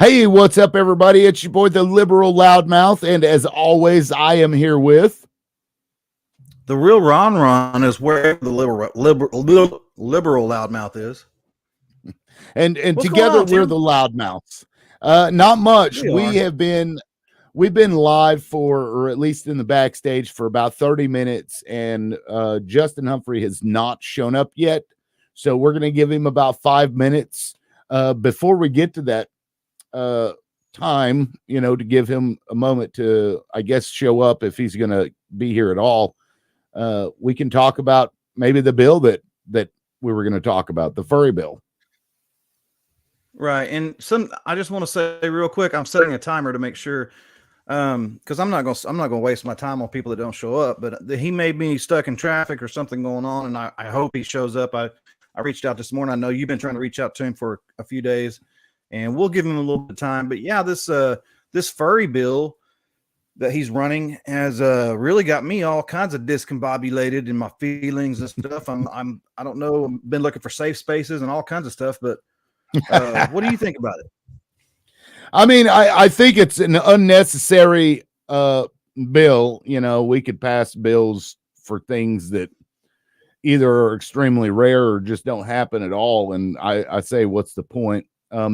Hey, what's up, everybody? It's your boy, the Liberal Loudmouth, and as always, I am here with the real Ron is where the liberal loudmouth is. And together we're the Loudmouths. Not much. We've been live for, or at least in the backstage, for about 30 minutes, and Justin Humphrey has not shown up yet. So we're going to give him about 5 minutes before we get to that time, to give him a moment to, I guess, show up if he's going to be here at all. We can talk about maybe the bill that we were going to talk about, the furry bill. Right. And I just want to say real quick, I'm setting a timer to make sure, because I'm not going to waste my time on people that don't show up, but he may be stuck in traffic or something going on. And I hope he shows up. I reached out this morning. I know you've been trying to reach out to him for a few days, and we'll give him a little bit of time. But yeah, this furry bill that he's running has really got me all kinds of discombobulated in my feelings and stuff. I don't know. I've been looking for safe spaces and all kinds of stuff, but what do you think about it? I mean, I think it's an unnecessary bill. We could pass bills for things that either are extremely rare or just don't happen at all. And I say, what's the point?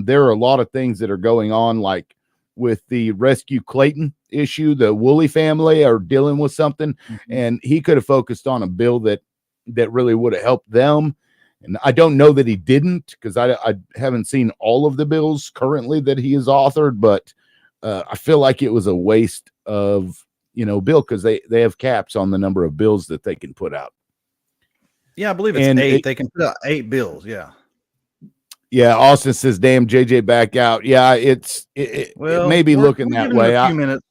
There are a lot of things that are going on, like with the Rescue Clayton issue. The Woolley family are dealing with something, and he could have focused on a bill that really would have helped them. And I don't know that he didn't, because I haven't seen all of the bills currently that he has authored, but I feel like it was a waste of, bill, because they have caps on the number of bills that they can put out. Yeah, I believe it's 8. They can put out 8 bills. Yeah. Yeah. Austin says, damn, JJ back out. Yeah, it may be looking that way. A few minutes.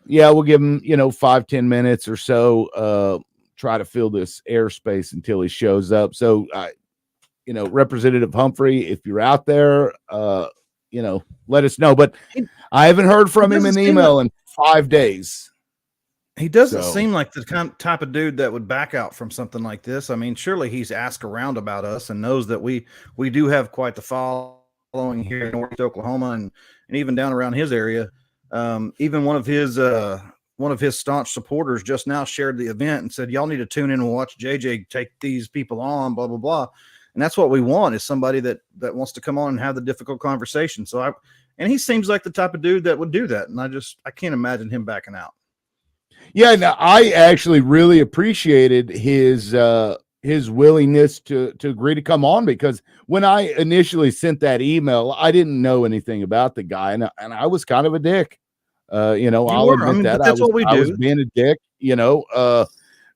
Yeah, we'll give him, 5-10 minutes or so. Try to fill this airspace until he shows up. So, Representative Humphrey, if you're out there, let us know. But I haven't heard from him in email in 5 days. He doesn't seem like the type of dude that would back out from something like this. I mean, surely he's asked around about us and knows that we do have quite the following here in North Oklahoma and even down around his area. Even one of his staunch supporters just now shared the event and said, y'all need to tune in and watch JJ take these people on, blah, blah, blah. And that's what we want, is somebody that wants to come on and have the difficult conversation. And he seems like the type of dude that would do that. And I can't imagine him backing out. Yeah. No, I actually really appreciated his willingness to agree to come on, because when I initially sent that email, I didn't know anything about the guy. And I was kind of a dick. I'll admit that that's what we do. I was being a dick,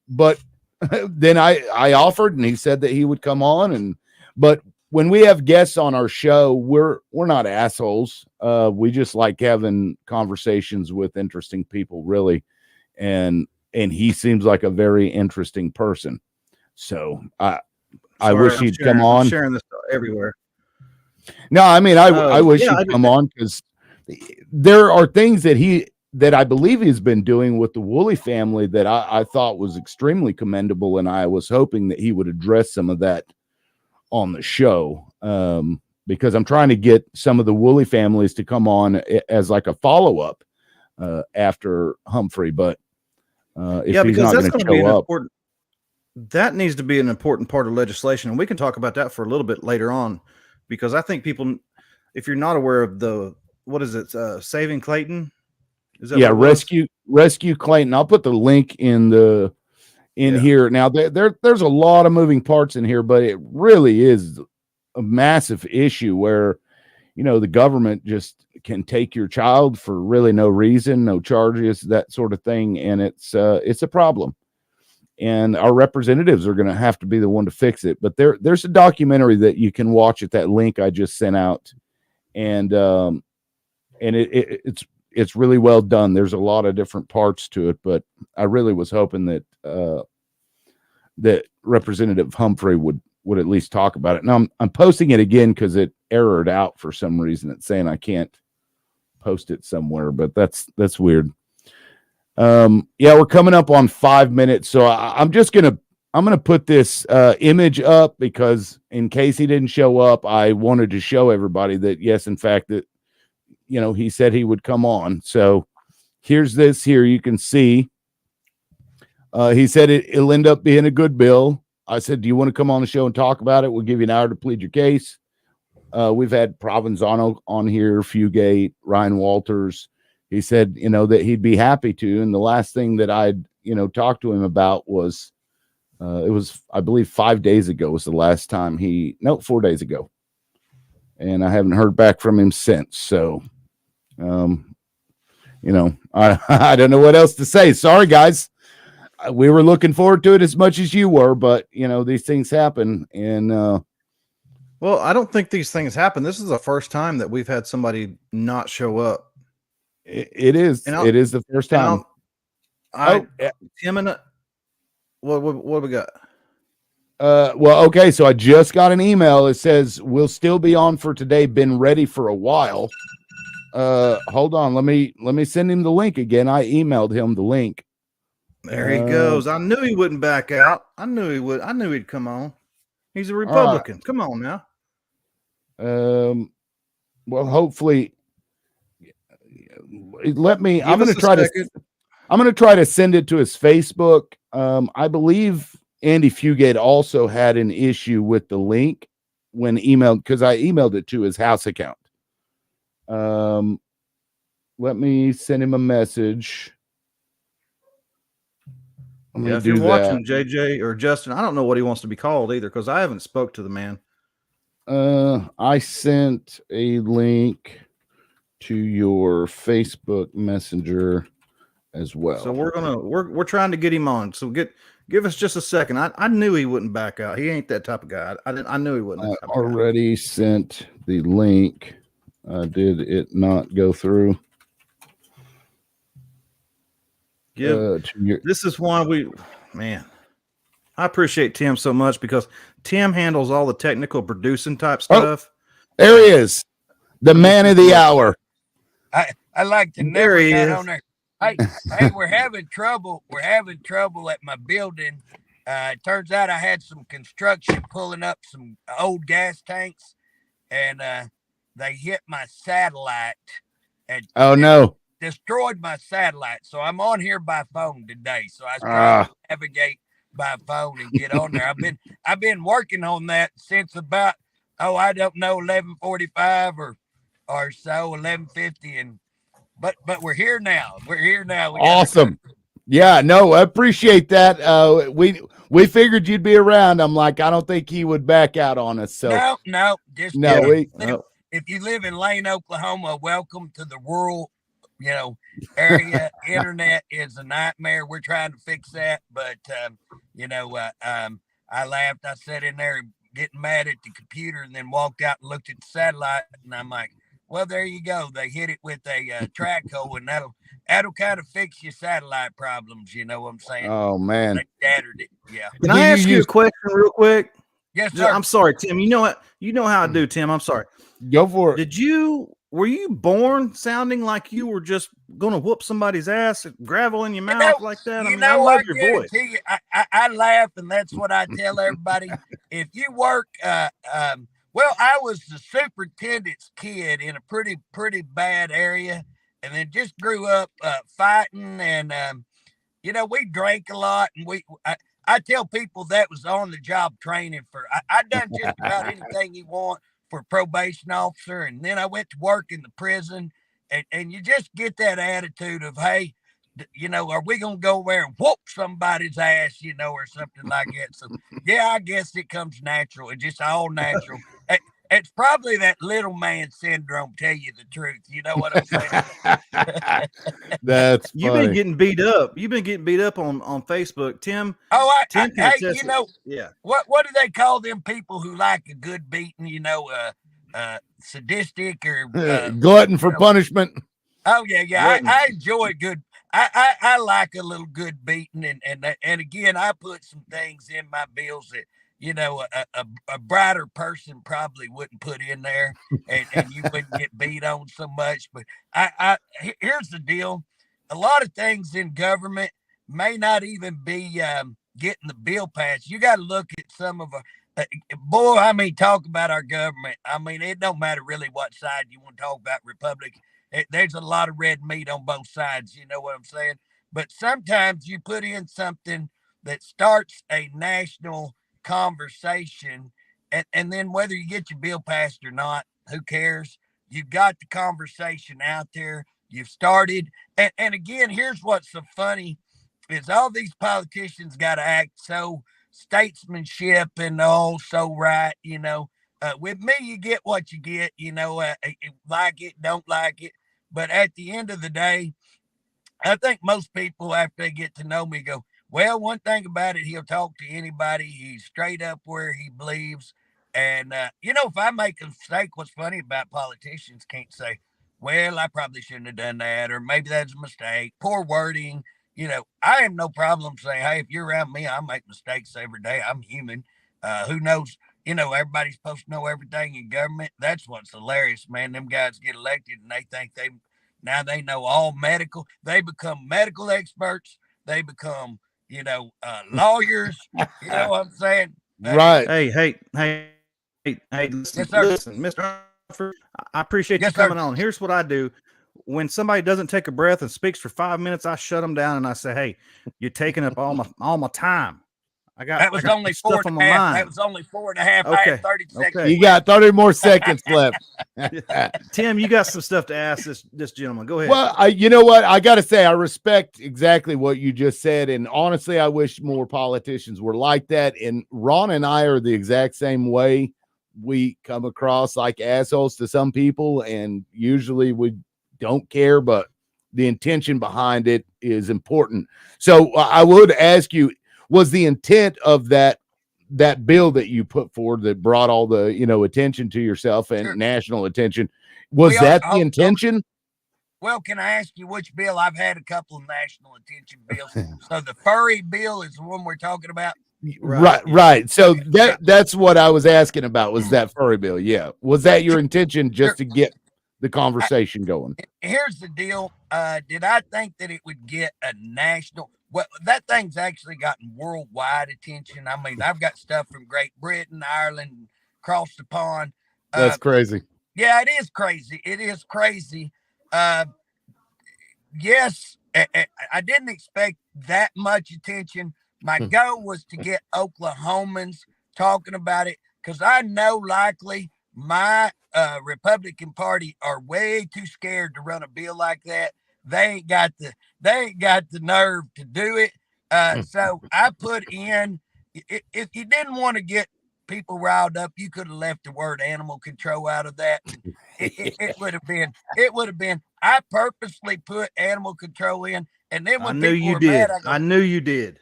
but then I offered, and he said that he would come on. But when we have guests on our show, we're not assholes. We just like having conversations with interesting people, really. And he seems like a very interesting person. So I wish he'd come on. I'm sharing this everywhere. No, I mean, I wish he'd come on, because there are things that I believe he's been doing with the Woolley family that I thought was extremely commendable, and I was hoping that he would address some of that on the show, because I'm trying to get some of the Woolley families to come on as like a follow-up after Humphrey, but if he's not going to show up. That needs to be an important part of legislation, and we can talk about that for a little bit later on, because I think people, if you're not aware of what is it? Saving Clayton? Is that Rescue Clayton. I'll put the link in here. Now there's a lot of moving parts in here, but it really is a massive issue where, the government just can take your child for really no reason, no charges, that sort of thing. And it's a problem. And our representatives are going to have to be the one to fix it. But there's a documentary that you can watch at that link I just sent out. And it's really well done. There's a lot of different parts to it, but I really was hoping that that Representative Humphrey would at least talk about it. Now I'm posting it again because it errored out for some reason. It's saying I can't post it somewhere, but that's weird. We're coming up on 5 minutes, so I'm gonna put this image up, because in case he didn't show up, I wanted to show everybody that yes, in fact, that he said he would come on. So here's this here. You can see. He said it'll end up being a good bill. I said, do you want to come on the show and talk about it? We'll give you an hour to plead your case. We've had Provenzano on here, Fugate, Ryan Walters. He said, that he'd be happy to. And the last thing that I'd, talked to him about was, it was, I believe 5 days ago was the last time 4 days ago. And I haven't heard back from him since. So, I don't know what else to say. Sorry, guys. We were looking forward to it as much as you were, but these things happen. And, well, I don't think these things happen. This is the first time that we've had somebody not show up. It is. It is the first time. Tim and what we got? Well, okay. So I just got an email. It says we'll still be on for today. Been ready for a while. Hold on. Let me send him the link again. I emailed him the link. There he goes. I knew he wouldn't back out. I knew he would. I knew he'd come on. He's a Republican. Come on now. Well, hopefully, let me. I'm going to try to send it to his Facebook. I believe Andy Fugate also had an issue with the link when emailed, because I emailed it to his house account. Let me send him a message. If you're watching JJ or Justin, I don't know what he wants to be called either, because I haven't spoke to the man. I sent a link to your Facebook Messenger as well. So we're trying to get him on. So give us just a second. I knew he wouldn't back out. He ain't that type of guy. I knew he wouldn't. I already sent the link. Did it not go through? This is why I appreciate Tim so much, because Tim handles all the technical producing type stuff. There he is, the man of the hour. I like to never get on there. Hey, we're having trouble. We're having trouble at my building. It turns out I had some construction pulling up some old gas tanks, and they hit my satellite. And no. Destroyed my satellite. So I'm on here by phone today. So I was trying to navigate by phone and get on there. I've been working on that since about 11:45 or so, 11:50, but we're here now. Awesome. Yeah, no, I appreciate that. We figured you'd be around. I'm like, I don't think he would back out on us. So no. If you live in Lane, Oklahoma, welcome to the rural area. Internet is a nightmare. We're trying to fix that, but I laughed. I sat in there getting mad at the computer, and then walked out and looked at the satellite, and I'm like, well, there you go. They hit it with a track hole, and that'll kind of fix your satellite problems. You know what I'm saying? Oh man, they shattered it. Yeah. Can I ask you a question real quick? Yes, sir. I'm sorry, Tim. You know what? You know how I do, Tim. I'm sorry. Go for it. Were you born sounding like you were just going to whoop somebody's ass, gravel in your mouth like that? I love your voice. I laugh, and that's what I tell everybody. If you work, well, I was the superintendent's kid in a pretty bad area, and then just grew up fighting, and we drank a lot, and I tell people that was on the job training for. I done just about anything you want for probation officer, and then I went to work in the prison, and you just get that attitude of, hey, are we gonna go there and whoop somebody's ass, or something like that? So yeah, I guess it comes natural. It's just all natural. It's probably that little man syndrome, tell you the truth. You know what I'm saying? That's funny. You've been getting beat up. You've been getting beat up on Facebook, Tim. Yeah. What do they call them people who like a good beating? Sadistic or glutton for punishment. Oh yeah. I enjoy good. I like a little good beating, and again, I put some things in my bills that a brighter person probably wouldn't put in there, and you wouldn't get beat on so much. But here's the deal: a lot of things in government may not even be getting the bill passed. You got to look at some of Boy, I mean, talk about our government. I mean, it don't matter really what side you want to talk about. Republic, there's a lot of red meat on both sides. You know what I'm saying? But sometimes you put in something that starts a national conversation, and then whether you get your bill passed or not, who cares? You've got the conversation out there. You've started, and again, here's what's so funny is all these politicians got to act so statesmanship and all so right, with me you get what you get, like it, don't like it, but at the end of the day, I think most people after they get to know me go, well, one thing about it, he'll talk to anybody, he's straight up where he believes. And if I make a mistake, what's funny about politicians can't say, well, I probably shouldn't have done that, or maybe that's a mistake, poor wording. I have no problem saying, hey, if you're around me, I make mistakes every day. I'm human. Who knows? Everybody's supposed to know everything in government. That's what's hilarious, man. Them guys get elected and they think they know all medical. They become medical experts. They become, lawyers. You know what I'm saying? Right. Hey, listen, Mr. Humphrey, I appreciate you coming on. Here's what I do. When somebody doesn't take a breath and speaks for 5 minutes, I shut them down and I say, hey, you're taking up all my time. That was only 4 and a half. That was only 4 and a half. Okay. I had 30 seconds. Okay. You got 30 more seconds left. Tim, you got some stuff to ask this gentleman. Go ahead. Well, you know what? I got to say, I respect exactly what you just said. And honestly, I wish more politicians were like that. And Ron and I are the exact same way. We come across like assholes to some people, and usually we don't care, but the intention behind it is important. So I would ask you, was the intent of that bill that you put forward that brought all the attention to yourself and national attention, was that the intention? Well, can I ask you which bill? I've had a couple of national attention bills. So the furry bill is the one we're talking about. Right. So that's what I was asking about, was that furry bill. Yeah. Was that your intention, just to get the conversation going? Here's the deal. Did I think that it would get a national? Well, that thing's actually gotten worldwide attention. I mean, I've got stuff from Great Britain, Ireland, across the pond. That's crazy. Yeah, it is crazy. It is crazy. Yes, I didn't expect that much attention. My goal was to get Oklahomans talking about it, because I know likely my Republican Party are way too scared to run a bill like that. They ain't got the nerve to do it. So I put in, if you didn't want to get people riled up, you could have left the word animal control out of that. It would have been. I purposely put animal control in, and then when people were mad, I knew you did.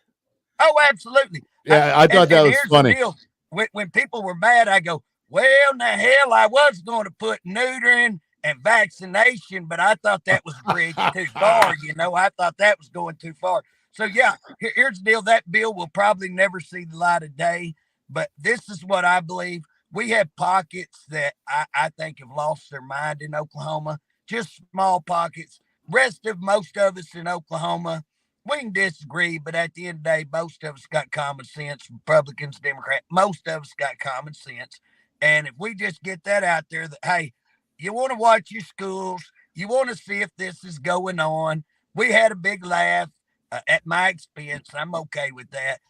Oh, absolutely. Yeah, I thought that was funny. When people were mad, I go, well, now hell, I was going to put neutering and vaccination, but I thought that was a bridge too far. I thought that was going too far. So yeah, here's the deal. That bill will probably never see the light of day, but this is what I believe. We have pockets that I think have lost their mind in Oklahoma, just small pockets. Most of us in Oklahoma, we can disagree, but at the end of the day, most of us got common sense. Republicans, Democrats, most of us got common sense. And if we just get that out there, that, hey, you want to watch your schools, you want to see if this is going on. We had a big laugh at my expense. I'm okay with that.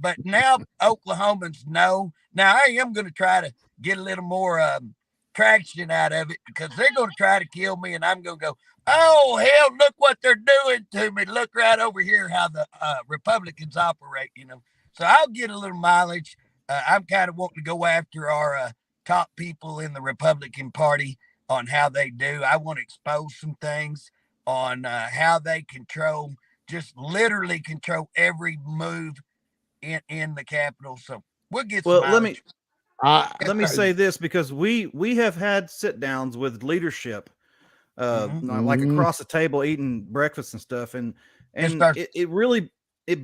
But now Oklahomans know. Now I am going to try to get a little more traction out of it, because they're going to try to kill me, and I'm going to go, oh, hell, look what they're doing to me. Look right over here how the Republicans operate, So I'll get a little mileage. I'm kind of wanting to go after our top people in the Republican Party on how they do. I want to expose some things on how they just literally control every move in the Capitol. So we'll get some mileage. Let me say this, because we have had sit downs with leadership, like across the table eating breakfast and stuff. And it really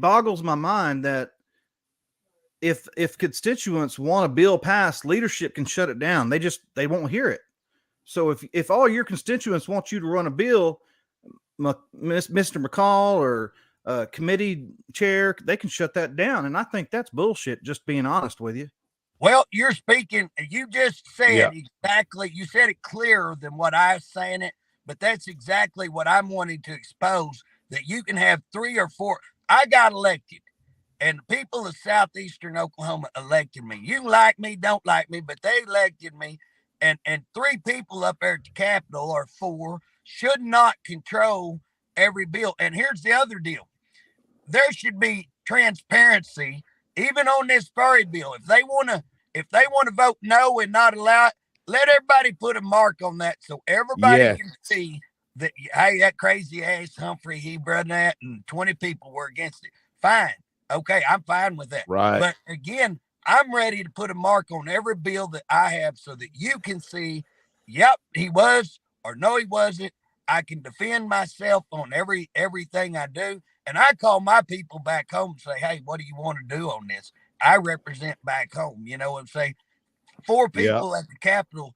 boggles my mind that if constituents want a bill passed, leadership can shut it down. They won't hear it. So if all your constituents want you to run a bill, Mr. McCall or committee chair, they can shut that down. And I think that's bullshit, just being honest with you. Well, you're speaking, you just Yeah. said exactly, you said it clearer than what I was saying it, but that's exactly what I'm wanting to expose, that you can have 3 or 4. I got elected, and the people of southeastern Oklahoma elected me. You like me, don't like me, but they elected me. And 3 people up there at the Capitol, or 4, should not control every bill. And here's the other deal: there should be transparency even on this furry bill. If they want to vote no and not allow it, let everybody put a mark on that so everybody Yeah. can see that, hey, that crazy ass Humphrey, he brought that, and 20 people were against it. Fine. Okay, I'm fine with that. Right. But again, I'm ready to put a mark on every bill that I have so that you can see, yep, he was, or no, he wasn't. I can defend myself on everything I do. And I call my people back home and say, hey, what do you want to do on this? I represent back home. You know what I'm saying? 4 Yeah. people at the Capitol.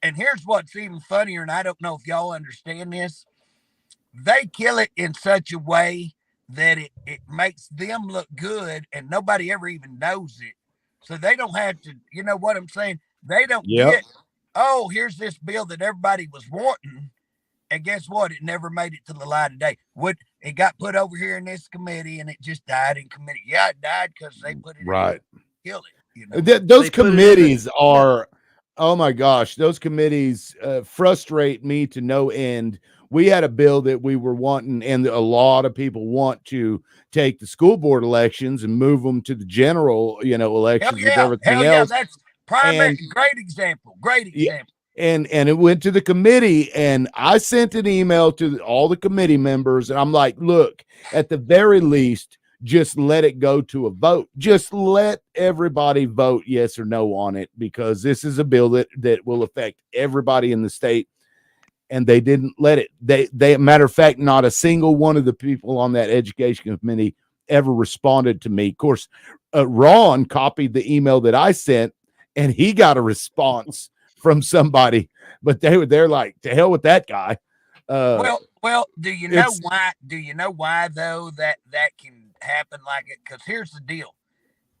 And here's what's even funnier, and I don't know if y'all understand this. They kill it in such a way that it makes them look good, and nobody ever even knows it. So they don't have to, you know what I'm saying? They don't Yep. get, oh, here's this bill that everybody was wanting. And guess what? It never made it to the light of day. It got put over here in this committee, and it just died in committee. Yeah, it died because they put it Right. in, kill it. You know. Those They put it in committees the- are, oh my gosh, those committees frustrate me to no end. We had a bill that we were wanting, and a lot of people want to take the school board elections and move them to the general, Hell elections with yeah, everything hell yeah. else. That's primary. And Great example. Great yeah, example. and it went to the committee, and I sent an email to all the committee members, and I'm like, look, at the very least, just let it go to a vote. Just let everybody vote yes or no on it, because this is a bill that will affect everybody in the state. And they didn't let it. They matter of fact, not a single one of the people on that education committee ever responded to me. Of course, Ron copied the email that I sent, and he got a response from somebody, but they're like, to hell with that guy. Well. Do you know It's why? Do you know why though that can happen like it? Because here's the deal: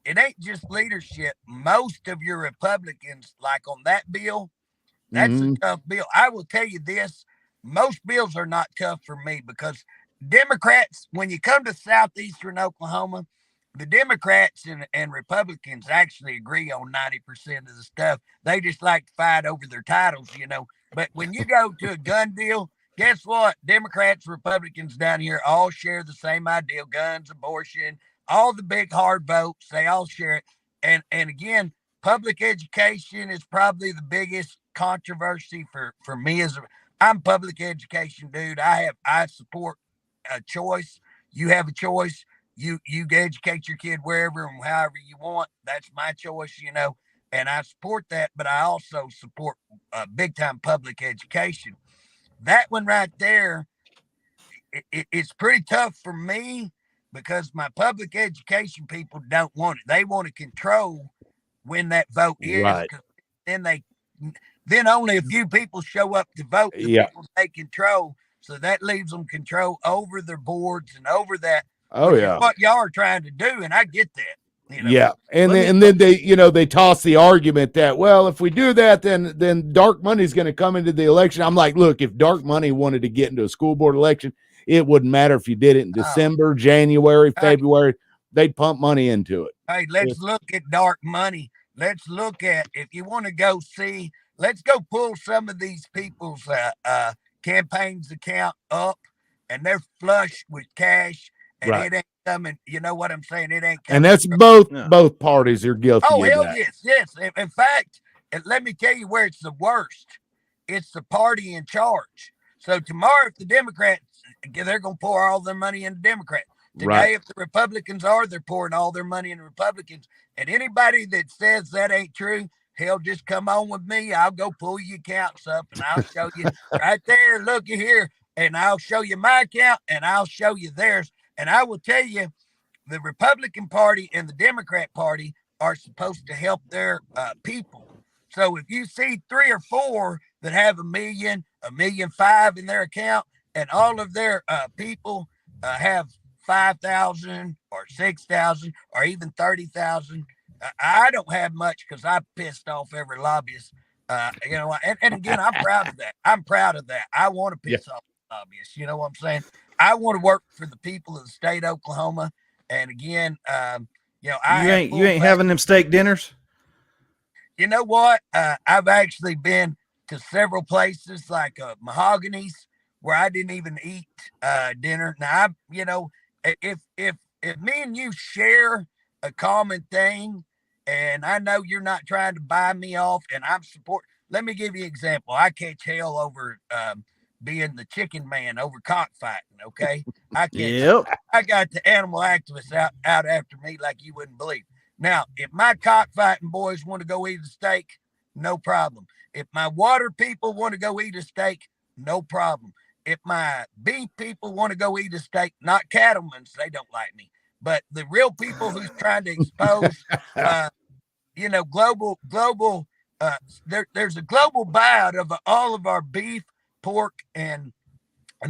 it ain't just leadership. Most of your Republicans, like on that bill, that's a mhm, tough bill. I will tell you this: most bills are not tough for me because Democrats, when you come to southeastern Oklahoma, the Democrats and Republicans actually agree on 90% of the stuff. They just like to fight over their titles. But when you go to a gun deal, guess what? Democrats, Republicans down here all share the same ideal: guns, abortion, all the big hard votes. They all share it. And again, public education is probably the biggest controversy for me. I'm public education dude. I support a choice. You have a choice. You educate your kid wherever and however you want. That's my choice. And I support that. But I also support big time public education. That one right there, it's pretty tough for me because my public education people don't want it. They want to control when that vote is, right. because then only a few people show up to vote, the Yeah. people they control. So that leaves them control over their boards and over that, Oh which is yeah. what y'all are trying to do. And I get that. Yeah. And Let then, me- and then they toss the argument that, well, if we do that, then dark money is going to come into the election. I'm like, look, if dark money wanted to get into a school board election, it wouldn't matter if you did it in December, January, Hey, February. They'd pump money into it. hey, let's look at dark money. Let's look at, if you want to go see, let's go pull some of these people's campaigns account up, and they're flush with cash, and Right. it ain't coming. You know what I'm saying? It ain't And coming that's from. Yeah. both parties are guilty Oh, of hell that. yes. In fact, and let me tell you where it's the worst. It's the party in charge. So tomorrow, if the Democrats, they're going to pour all their money into Democrats. Today, Right. if the Republicans are, they're pouring all their money into Republicans. And anybody that says that ain't true, hell, just come on with me. I'll go pull your accounts up, and I'll show you right there. Looky here, and I'll show you my account, and I'll show you theirs. And I will tell you, the Republican Party and the Democrat Party are supposed to help their people. So if you see 3 or 4 that have $1.5 million in their account, and all of their people have 5,000 or 6,000 or even 30,000, I don't have much because I pissed off every lobbyist. You know, and again, I'm proud of that. I'm proud of that. I want to piss off lobbyists. You know what I'm saying? I want to work for the people of the state of Oklahoma. And again, you know, you ain't having them steak dinners. You know what? I've actually been to several places like Mahogany's where I didn't even eat dinner. Now, you know, if me and you share a common thing, and I know you're not trying to buy me off, and I'm support. Let me give you an example. I catch hell over being the chicken man over cockfighting. Okay, I got the animal activists out after me like you wouldn't believe. Now, if my cockfighting boys want to go eat a steak, no problem. If my water people want to go eat a steak, no problem. If my beef people want to go eat a steak, not cattlemen, they don't like me, but the real people who's trying to expose, you know, global, there's a global buyout of all of our beef, pork, and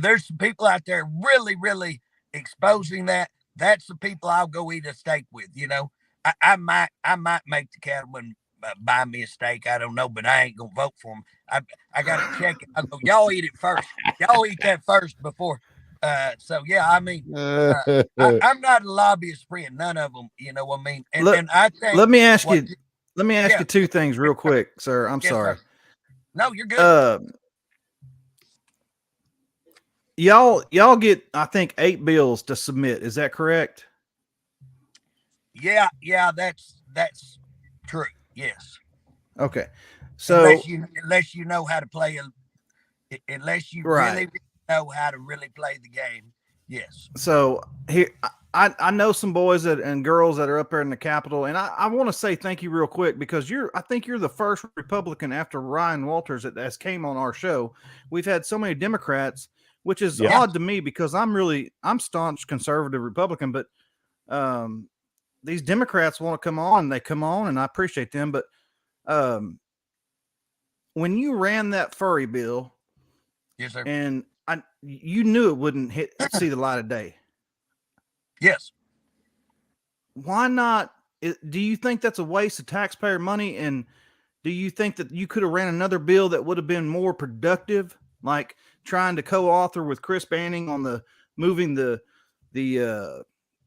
there's some people out there really, really exposing that. That's the people I'll go eat a steak with. You know, I might make the cattleman buy me a steak. I don't know, but I ain't gonna vote for them. I gotta check it. I go, y'all eat it first. Y'all eat that first before. So yeah, I mean, I'm not a lobbyist friend. None of them. You know what I mean? And I think. Let me ask you two things real quick, sir. I'm sorry. Sir. No, you're good. Y'all get, I think, 8 bills to submit. Is that correct? Yeah, that's true. Yes. Okay. So unless you know how to play unless you really know how to really play the game. Yes. So here I know some boys and girls that are up there in the Capitol, and I want to say thank you real quick because I think you're the first Republican after Ryan Walters that has came on our show. We've had so many Democrats, which is odd to me because I'm staunch conservative Republican, but these Democrats want to come on, they come on, and I appreciate them. But when you ran that furry bill, yes, sir, and you knew it wouldn't see the light of day. Yes. Why not? Do you think that's a waste of taxpayer money? And do you think that you could have ran another bill that would have been more productive, like trying to co-author with Chris Banning on the moving the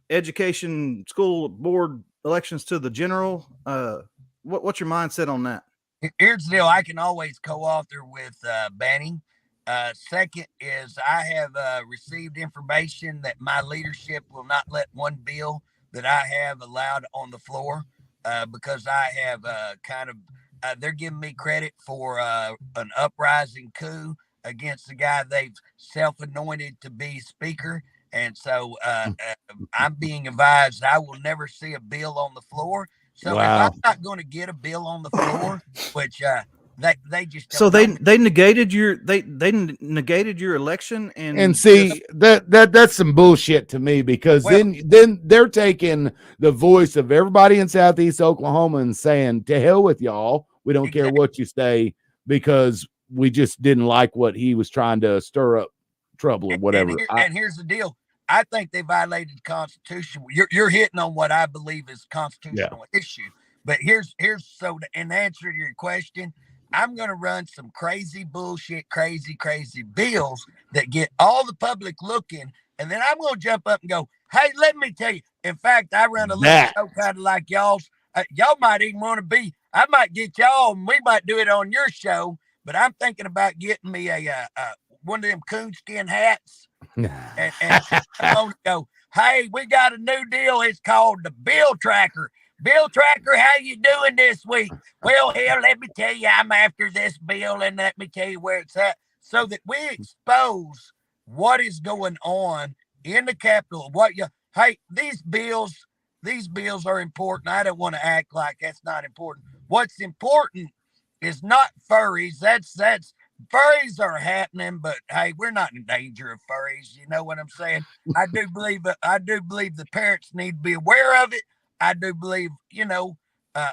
education school board elections to the general? What's your mindset on that? Here's the deal. I can always co-author with Banning. Second is I have received information that my leadership will not let one bill that I have allowed on the floor because I have they're giving me credit for an uprising coup against the guy they've self-anointed to be speaker. And so I'm being advised I will never see a bill on the floor. So if I'm not going to get a bill on the floor, which they just so they negated your they negated your election and see that's some bullshit to me because then they're taking the voice of everybody in Southeast Oklahoma and saying to hell with y'all, we don't care what you say because we just didn't like what he was trying to stir up trouble or whatever. And here's the deal. I think they violated the Constitution. You're hitting on what I believe is a constitutional issue. But here's so in answer to your question, I'm going to run some crazy bullshit, crazy bills that get all the public looking, and then I'm going to jump up and go, hey, let me tell you. In fact, I run a little show kind of like y'all's. Y'all might even want to be. I might get y'all, and we might do it on your show. But I'm thinking about getting me a one of them coonskin hats. and I'm going to go, hey, we got a new deal. It's called the Bill Tracker. Bill Tracker, how you doing this week? Well, hell, let me tell you, I'm after this bill, and let me tell you where it's at, so that we expose what is going on in the Capitol. Hey, these bills are important. I don't want to act like that's not important. What's important is not furries. That's furries are happening, but hey, we're not in danger of furries. You know what I'm saying? I do believe the parents need to be aware of it. I do believe,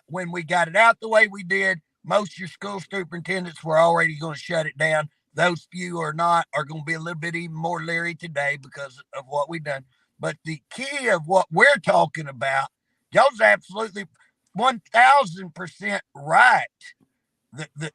when we got it out the way we did, most of your school superintendents were already going to shut it down. Those few are going to be a little bit even more leery today because of what we've done. But the key of what we're talking about, y'all's absolutely 1000% right.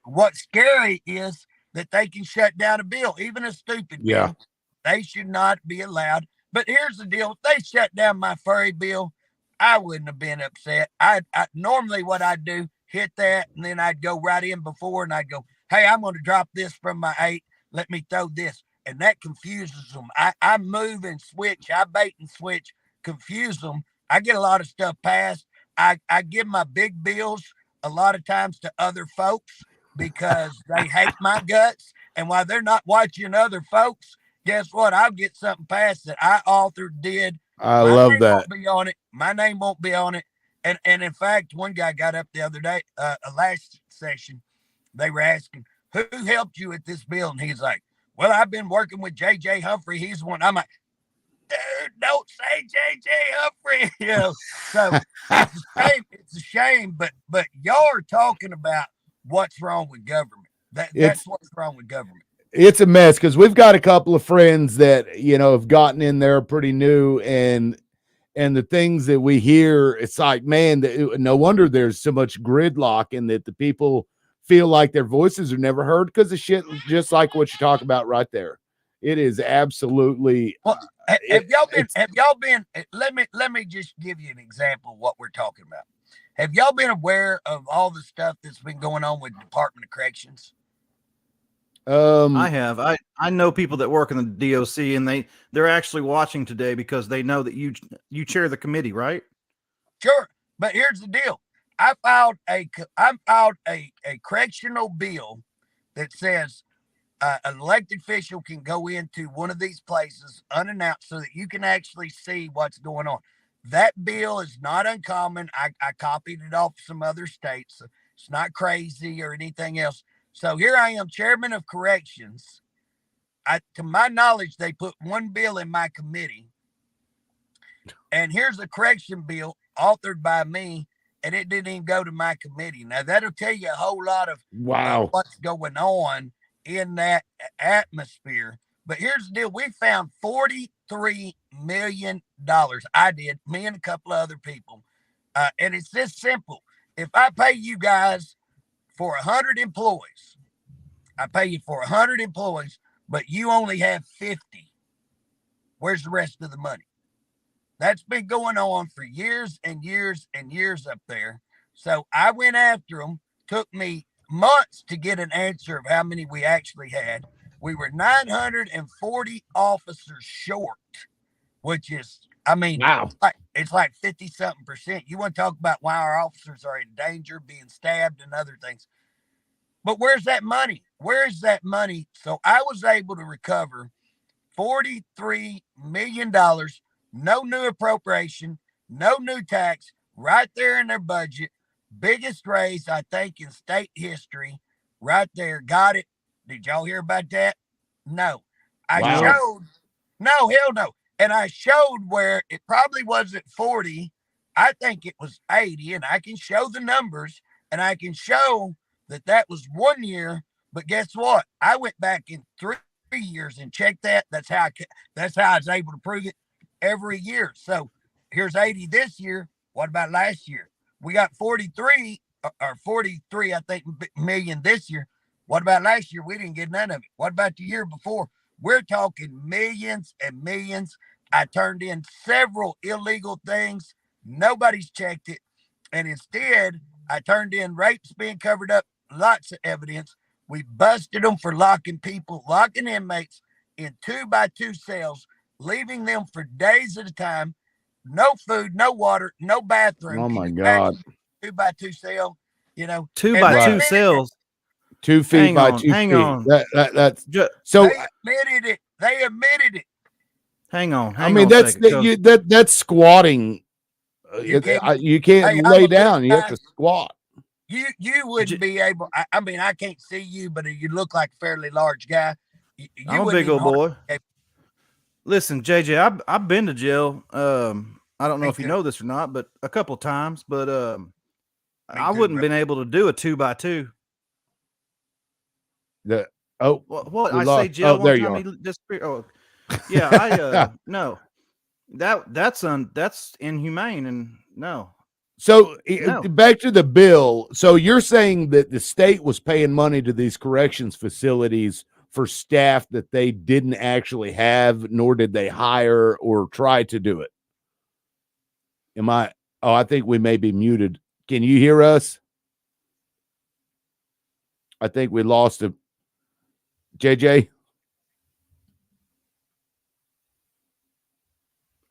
What's scary is that they can shut down a bill, even a stupid Yeah. bill. They should not be allowed. But here's the deal: if they shut down my furry bill, I wouldn't have been upset. I normally what I'd do, hit that, and then I'd go right in before, and I'd go, "Hey, I'm going to drop this from my 8. Let me throw this," and that confuses them. I move and switch. I bait and switch, confuse them. I get a lot of stuff passed. I give my big bills a lot of times to other folks because they hate my guts, and while they're not watching other folks, guess what? I'll get something passed that I authored, did. I My love name that. won't be on it. My name won't be on it. And in fact, one guy got up the other day, last session. They were asking, "Who helped you with this bill?" And he's like, "Well, I've been working with J.J. Humphrey. He's one." I'm like, "Dude, don't say J.J. Humphrey." So it's a shame. It's a shame. But y'all are talking about what's wrong with government. That's what's wrong with government. It's a mess because we've got a couple of friends that have gotten in there pretty new, and the things that we hear, it's like, man, no wonder there's so much gridlock, and that the people feel like their voices are never heard because of shit just like what you talk about right there. It is absolutely. Well, have y'all been? Let me just give you an example of what we're talking about. Have y'all been aware of all the stuff that's been going on with Department of Corrections? I have. I know people that work in the DOC, and they're actually watching today because they know that you chair the committee, right? Sure, but here's the deal: I filed a correctional bill that says an elected official can go into one of these places unannounced so that you can actually see what's going on. That bill is not uncommon. I copied it off some other states. It's not crazy or anything else. So here I am, chairman of corrections. To my knowledge, they put one bill in my committee. And here's a correction bill authored by me, and it didn't even go to my committee. Now, that'll tell you a whole lot of what's going on in that atmosphere. But here's the deal. We found $43 million. I did, me and a couple of other people. And it's this simple. If I pay you guys for 100 employees, I pay you for 100 employees, but you only have 50. Where's the rest of the money? That's been going on for years and years and years up there. So I went after them. Took me months to get an answer of how many we actually had. We were 940 officers short, which is, wow. It's like 50-something%. You want to talk about why our officers are in danger, being stabbed and other things. But where's that money? Where is that money? So I was able to recover $43 million, no new appropriation, no new tax, right there in their budget. Biggest raise, I think, in state history, right there. Got it. Did y'all hear about that? No. Showed. No, hell no. And I showed where it probably wasn't 40. I think it was 80, and I can show the numbers, and I can show that was 1 year. But guess what? I went back in 3 years and checked that. That's how I was able to prove it every year. So here's 80 this year. What about last year? We got 43, I think, million this year. What about last year? We didn't get none of it. What about the year before? We're talking millions and millions. I turned in several illegal things. Nobody's checked it. And instead, I turned in rapes being covered up, lots of evidence. We busted them for locking inmates in 2x2 cells, leaving them for days at a time. No food, no water, no bathroom. Oh my God. 2x2 cell, 2x2 cells. 2 feet by 2 feet. Hang on. That's so. They admitted it. Hang on. That's squatting. You can't lay down. You have to squat. You wouldn't be able. I can't see you, but you look like a fairly large guy. I'm a big old boy. Listen, JJ, I've been to jail. I don't know if you know this or not, but a couple of times. But I wouldn't have been able to do a 2x2. What I say jail one time. Yeah, no, that's inhumane, and no, So No. back to the bill. So you're saying that the state was paying money to these corrections facilities for staff that they didn't actually have, nor did they hire or try to do it. Am I? Oh, I think we may be muted. Can you hear us? I think we lost him. JJ?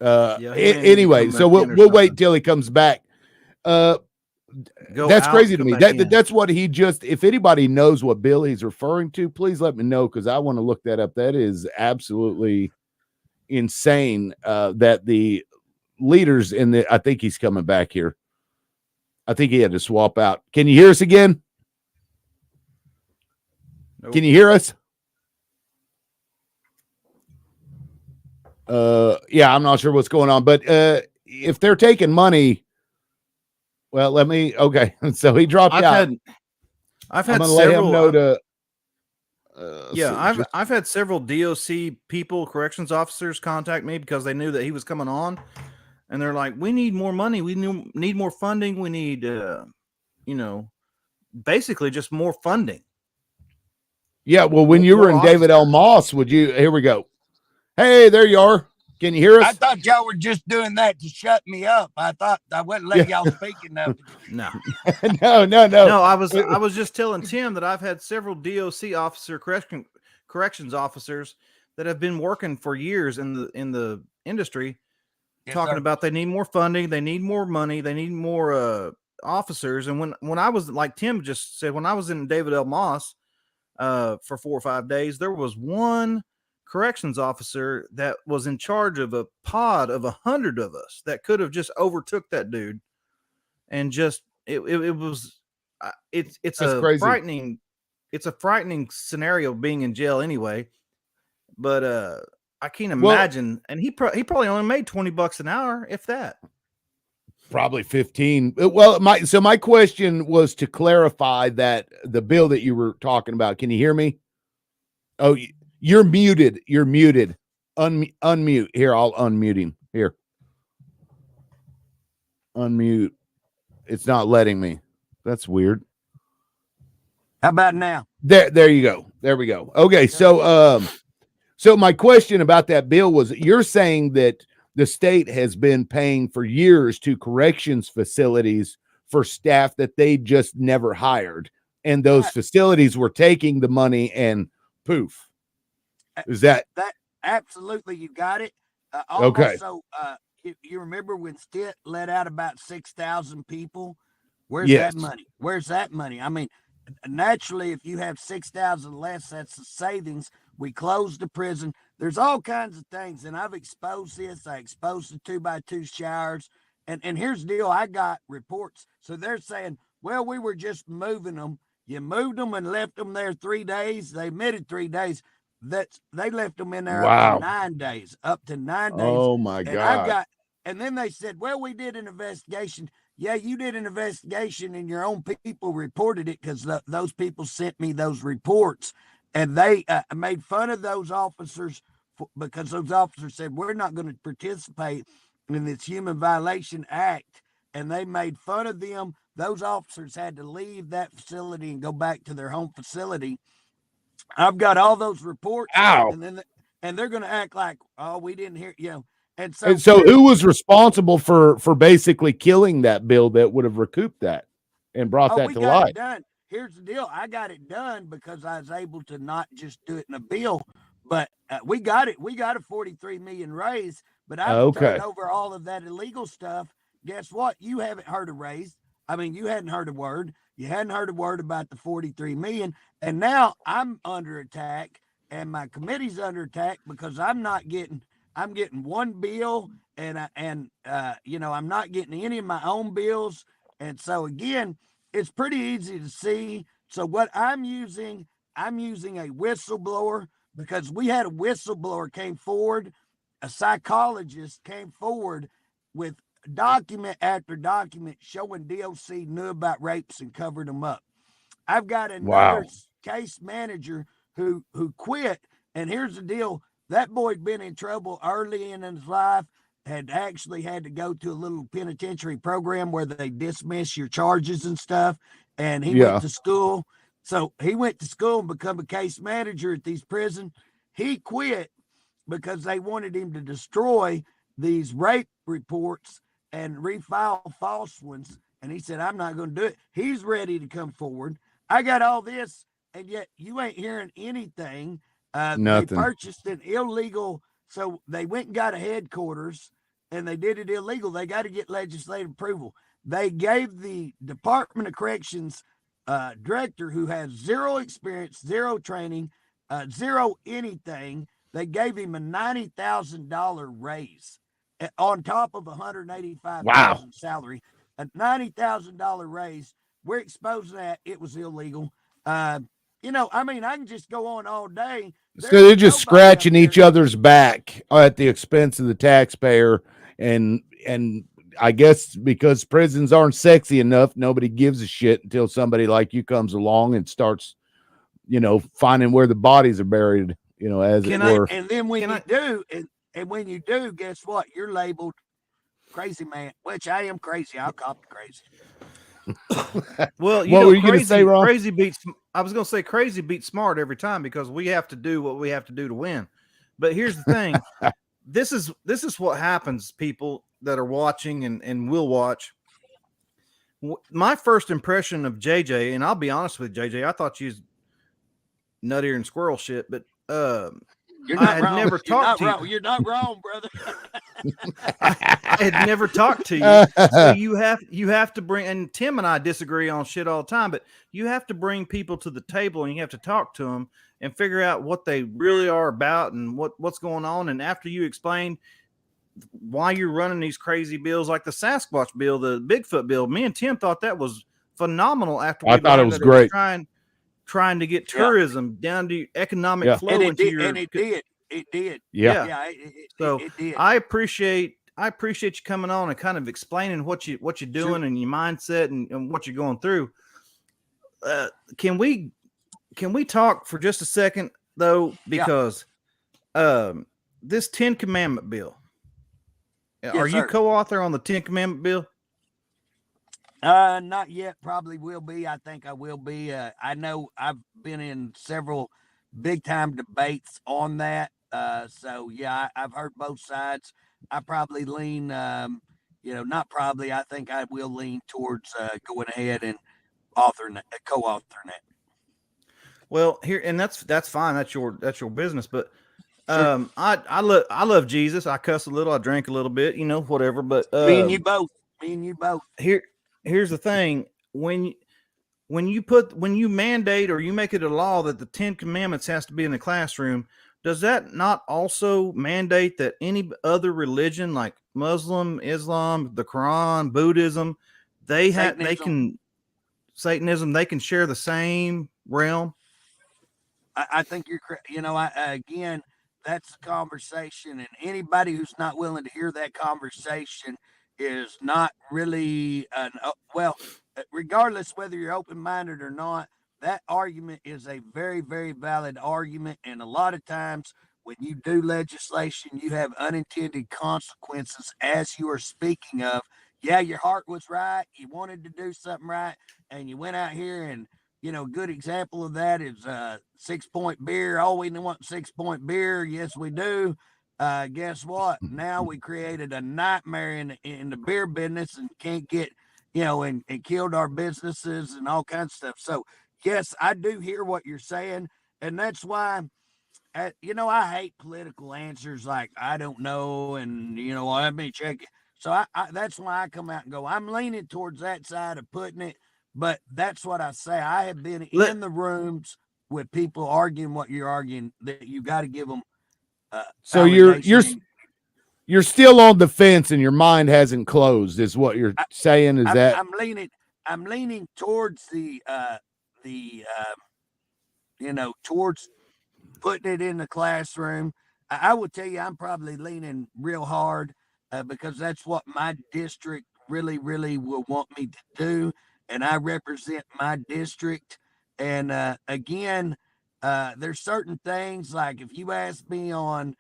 Anyway, so we'll wait till he comes back. That's crazy to me. That's what he just, if anybody knows what bill he's referring to, please let me know, because I want to look that up. That is absolutely insane that the leaders in the, I think he's coming back here. I think he had to swap out. Can you hear us again? Nope. Can you hear us? Yeah, I'm not sure what's going on, but if they're taking money, well, let me. Okay, so he dropped out. I've had several. Let him know to. I've had several DOC people, corrections officers, contact me because they knew that he was coming on, and they're like, "We need more money. We need more funding. We need, basically just more funding." Yeah, well, when you were in David L. Moss, would you? Here we go. Hey, there you are. Can you hear us? I thought y'all were just doing that to shut me up. I thought I wouldn't let y'all speak enough. No. No. I was just telling Tim that I've had several DOC corrections officers that have been working for years in the industry, talking about they need more funding, they need more money, they need more officers. And when I was, like Tim just said, when I was in David L. Moss for 4 or 5 days, there was one corrections officer that was in charge of a pod of 100 of us that could have just overtook that dude, and just it's a crazy. frightening scenario being in jail anyway. But I can't imagine. And he probably only made $20 an hour, if that. Probably 15. Well, my question was to clarify that the bill that you were talking about. Can you hear me? Oh, you're muted. You're muted. Unmute. Here, I'll unmute him. Here. Unmute. It's not letting me. That's weird. How about now? There you go. There we go. Okay, so my question about that bill was, you're saying that the state has been paying for years to corrections facilities for staff that they just never hired, and those facilities were taking the money and poof. Is that absolutely? You got it. Okay. So, you remember when Stitt let out about 6,000 people? Where's that money? Where's that money? I mean, naturally, if you have 6,000 less, that's the savings. We closed the prison. There's all kinds of things, and I've exposed this. I exposed the 2x2 showers, and here's the deal. I got reports. So they're saying, well, we were just moving them. You moved them and left them there 3 days. They admitted 3 days. They left them in there up to 9 days. Up to 9 days. Oh my God! And then they said, well, we did an investigation. Yeah, you did an investigation, and your own people reported it, because those people sent me those reports, and they made fun of those officers because those officers said, we're not going to participate in this Human Violation Act, and they made fun of them. Those officers had to leave that facility and go back to their home facility. I've got all those reports. Ow. And they're going to act like, oh, we didn't hear, And so who was responsible for basically killing that bill that would have recouped that and brought that to light? Done. Here's the deal. I got it done because I was able to not just do it in a bill, but we got it. We got a 43 million raise, but I've turned over all of that illegal stuff. Guess what? You haven't heard a raise. I mean, you hadn't heard a word. You hadn't heard a word about the 43 million. And now I'm under attack, and my committee's under attack because I'm getting one bill, and I'm not getting any of my own bills. And so again, it's pretty easy to see. So what I'm using a whistleblower, because we had a whistleblower came forward, a psychologist came forward with document after document showing DOC knew about rapes and covered them up. I've got another case manager who quit, and here's the deal. That boy's been in trouble early in his life, had actually had to go to a little penitentiary program where they dismiss your charges and stuff. And he went to school. So he went to school and become a case manager at these prisons. He quit because they wanted him to destroy these rape reports and refile false ones. And he said, I'm not going to do it. He's ready to come forward. I got all this, and yet you ain't hearing anything. They purchased an illegal, so they went and got a headquarters, and they did it illegal. They got to get legislative approval. They gave the Department of Corrections director, who has zero experience, zero training, zero anything, they gave him a $90,000 raise on top of $185,000 salary. A $90,000 raise. We're exposing that it was illegal. You know, I mean, I can just go on all day. So they're just scratching each other's back at the expense of the taxpayer, and I guess because prisons aren't sexy enough, nobody gives a shit until somebody like you comes along and starts, you know, finding where the bodies are buried, you know, as it were. And then when you do, and when you do, guess what? You're labeled crazy man, which I am crazy. I'll cop the crazy. Well, you know, crazy beats. I was going to say crazy beats smart every time, because we have to do what we have to do to win. But here's the thing: this is what happens, people that are watching and will watch. My first impression of JJ, and I'll be honest with JJ, I thought you was nuttier and squirrel shit, but You're not I had wrong. never talked to you. You're not wrong, brother. I had never talked to you. So you have to bring, and Tim and I disagree on shit all the time, but you have to bring people to the table and you have to talk to them and figure out what they really are about and what's going on. And after you explain why you're running these crazy bills like the Sasquatch bill, the Bigfoot bill, me and Tim thought that was phenomenal. After I thought it was great. Trying to get tourism down to economic flow into your. And it did. It did. Yeah. So it did. I appreciate you coming on and kind of explaining what you're doing and your mindset and what you're going through. Can we talk for just a second though? Because this 10 Commandment bill. Are you co-author on the 10 Commandment bill? Not yet. Probably will be. I think I will be. I know I've been in several big time debates on that. So yeah, I've heard both sides. I probably lean, not probably. I think I will lean towards going ahead and co-authoring it. Well, here, and that's fine. That's your business. But I love Jesus. I cuss a little. I drink a little bit. You know, whatever. But me and you both. Here's the thing: when you mandate or you make it a law that the 10 Commandments has to be in the classroom, does that not also mandate that any other religion like Muslim, Islam, the Quran, Buddhism, Satanism, they can share the same realm? I think you're correct. You know, again, that's the conversation, and anybody who's not willing to hear that conversation is not really regardless whether you're open-minded or not, that argument is a very, very valid argument. And a lot of times when you do legislation, you have unintended consequences, as you are speaking of. Yeah, your heart was right. You wanted to do something right. And you went out here and, a good example of that is 6 Point beer. Oh, we want 6 Point beer. Yes, we do. Guess what? Now we created a nightmare in the beer business and can't get, and killed our businesses and all kinds of stuff. So yes, I do hear what you're saying. And that's why, I hate political answers like, I don't know. And, let me check it. So that's why I come out and go, I'm leaning towards that side of putting it. But that's what I say. I have been in the rooms with people arguing what you're arguing, that you got to give them. So you're still on the fence and your mind hasn't closed, is what you're saying. I'm leaning towards towards putting it in the classroom. I would tell you, I'm probably leaning real hard because that's what my district really, really will want me to do. And I represent my district. And again, there's certain things like if you ask me on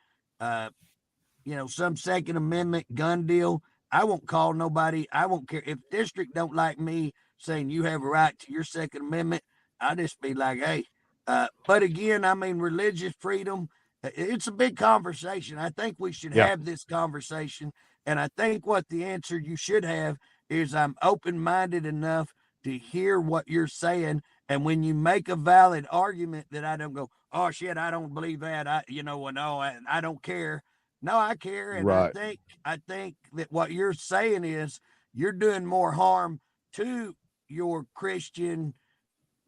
some Second Amendment gun deal. I won't call nobody. I won't care if district don't like me saying you have a right to your Second Amendment. I just be like, hey. But again, I mean, religious freedom. It's a big conversation. I think we should have this conversation, and I think what the answer you should have is I'm open-minded enough to hear what you're saying, and when you make a valid argument, that I don't go, oh shit, I don't believe that. I don't care. No, I care, and Right. I think that what you're saying is you're doing more harm to your Christian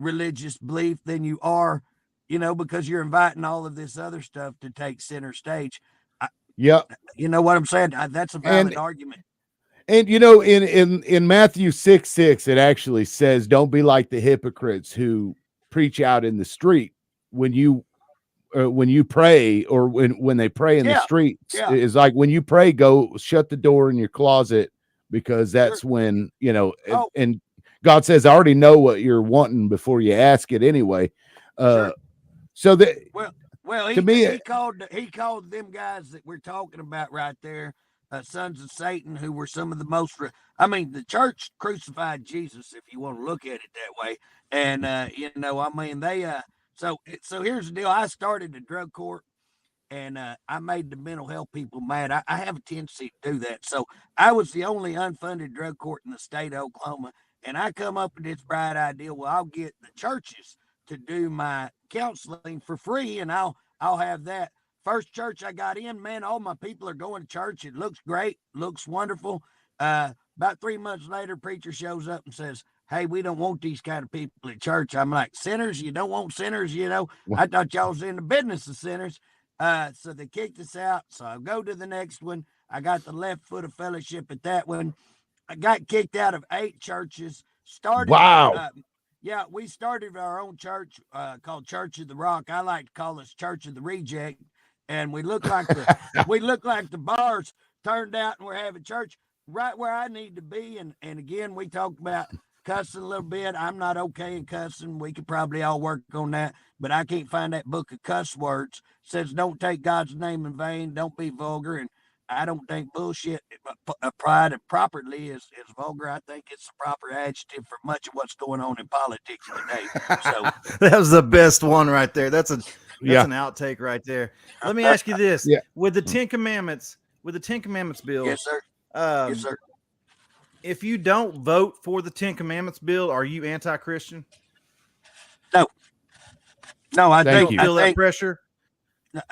religious belief than you are, because you're inviting all of this other stuff to take center stage. Yeah. You know what I'm saying? That's a valid argument. And in Matthew 6:6, it actually says, "Don't be like the hypocrites who preach out in the street when you pray, or when they pray in the streets." Is like, when you pray, go shut the door in your closet, because that's when and God says, "I already know what you're wanting before you ask it anyway." So that he called them guys that we're talking about right there, sons of Satan, who were some of the most. The church crucified Jesus, if you want to look at it that way. And they. So here's the deal. I started a drug court, and I made the mental health people mad. I have a tendency to do that. So I was the only unfunded drug court in the state of Oklahoma, and I come up with this bright idea. Well, I'll get the churches to do my counseling for free, and I'll have that. First church I got in, man, all my people are going to church. It looks great, looks wonderful. About 3 months later, preacher shows up and says, hey, we don't want these kind of people at church. I'm like, sinners? You don't want sinners? I thought y'all was in the business of sinners. So they kicked us out. So I go to the next one. I got the left foot of fellowship at that one. I got kicked out of 8 churches. Wow. We started our own church called Church of the Rock. I like to call us Church of the Reject. And we look like the bars turned out, and we're having church right where I need to be. And again, we talked about cussing a little bit. I'm not okay in cussing. We could probably all work on that, but I can't find that book of cuss words. It says don't take God's name in vain, don't be vulgar, and I don't think bullshit applied properly is vulgar. I think it's the proper adjective for much of what's going on in politics today. So that was the best one right there. That's an outtake right there. Let me ask you this: with the Ten Commandments, bill, yes, sir. Yes, sir. If you don't vote for the Ten Commandments bill, are you anti-Christian? No, I think feel that pressure.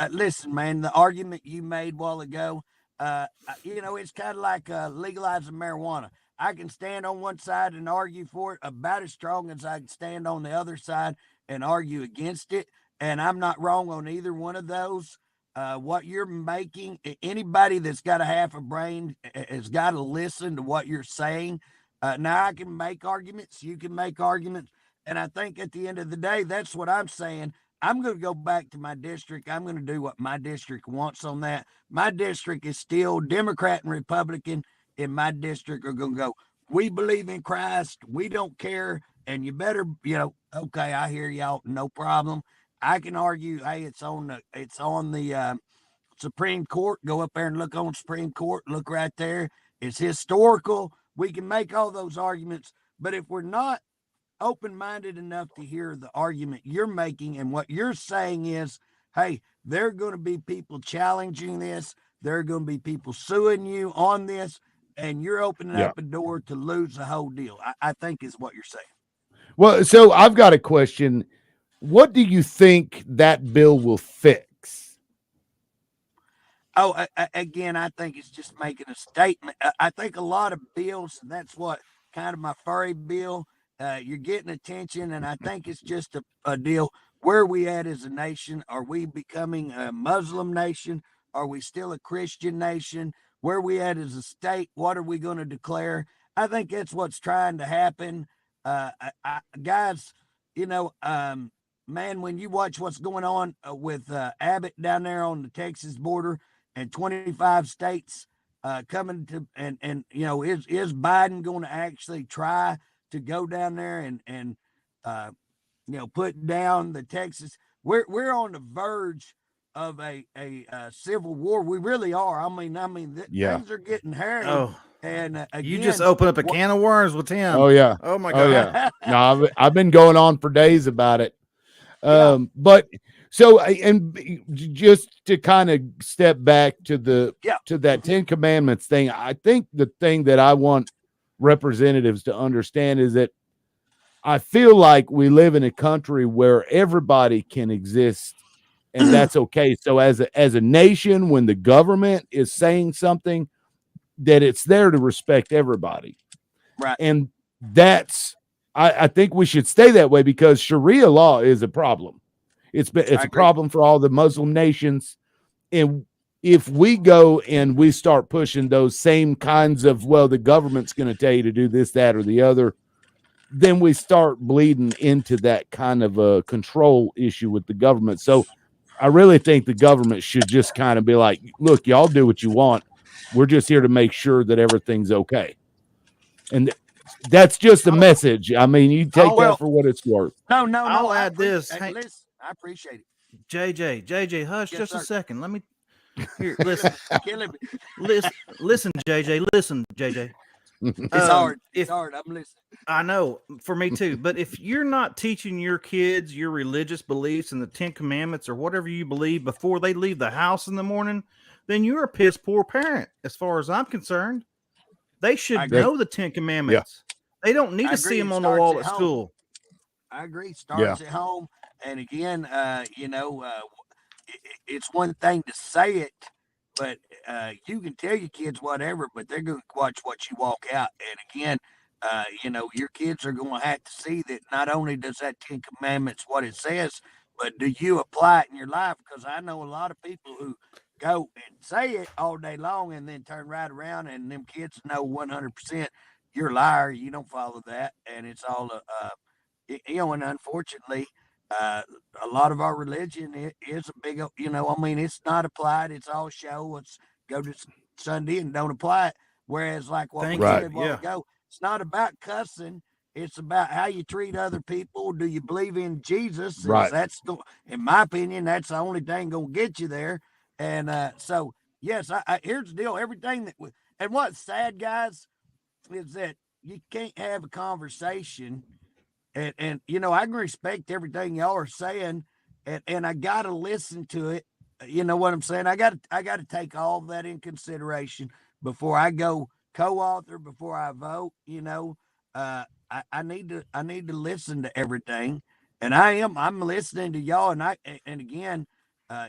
Listen, man, the argument you made a while ago, it's kind of like legalizing marijuana. I can stand on one side and argue for it about as strong as I can stand on the other side and argue against it. And I'm not wrong on either one of those. What you're making, anybody that's got a half a brain has got to listen to what you're saying. Now I can make arguments, you can make arguments. And I think at the end of the day, that's what I'm saying. I'm going to go back to my district. I'm going to do what my district wants on that. My district is still Democrat and Republican. In my district are going to go, we believe in Christ. We don't care. And you better, okay, I hear y'all. No problem. I can argue, hey, it's on the Supreme Court. Go up there and look on Supreme Court. Look right there. It's historical. We can make all those arguments. But if we're not open-minded enough to hear the argument you're making, and what you're saying is, hey, there are going to be people challenging this. There are going to be people suing you on this, and you're opening up a door to lose the whole deal. I think is what you're saying. Well, so I've got a question. What do you think that bill will fix? Oh, again, I think it's just making a statement. I think a lot of bills, and that's what kind of my furry bill, you're getting attention, and I think it's just a deal. Where are we at as a nation? Are we becoming a Muslim nation? Are we still a Christian nation? Where are we at as a state? What are we going to declare? I think that's what's trying to happen. Guys, man, when you watch what's going on with Abbott down there on the Texas border and 25 states coming to, and is Biden going to actually try to go down there and put down the Texas? We're on the verge a civil war. We really are. Yeah. Things are getting hairy. Oh, And you just again, open up a can of worms with him. Oh yeah. Oh my Oh God. yeah. No, I've been going on for days about it. Yeah. But so just to kind of step back to that 10 Commandments thing, I think the thing that I want representatives to understand is that I feel like we live in a country where everybody can exist and that's okay. So as a nation, when the government is saying something, that it's there to respect everybody. Right. And I think we should stay that way because Sharia law is a problem. It's a problem for all the Muslim nations. And if we go and we start pushing those same kinds of, well, the government's going to tell you to do this, that, or the other, then we start bleeding into that kind of a control issue with the government. So I really think the government should just kind of be like, look, y'all do what you want. We're just here to make sure that everything's okay. And that's just a message. I mean, you take that for what it's worth. No. I'll add this. Hey, listen, I appreciate it. JJ, hush Yes, just sir. a second. Let me here. Listen, Killing me. listen, JJ. Listen, JJ. It's hard. It's hard. I'm listening. I know, for me too. But if you're not teaching your kids your religious beliefs and the 10 Commandments or whatever you believe before they leave the house in the morning, then you're a piss poor parent, as far as I'm concerned. They should know the 10 Commandments. Yeah. They don't need to see them on the wall at school. I agree. Starts at home. And again, it's one thing to say it, but you can tell your kids whatever, but they're going to watch what you walk out. And again, your kids are going to have to see that not only does that 10 Commandments what it says, but do you apply it in your life? Because I know a lot of people who go and say it all day long and then turn right around and them kids know 100% you're a liar. You don't follow that. And it's all, and unfortunately, a lot of our religion is a big, it's not applied. It's all show. It's go to Sunday and don't apply it. Whereas like what we said a while ago, it's not about cussing. It's about how you treat other people. Do you believe in Jesus? Right. That's in my opinion, that's the only thing gonna get you there. And so yes, I here's the deal. Everything and what's sad, guys, is that you can't have a conversation. And I can respect everything y'all are saying, and I gotta listen to it. You know what I'm saying? I gotta take all of that in consideration before I go co-author, before I vote. I need to listen to everything, and I'm listening to y'all, and again,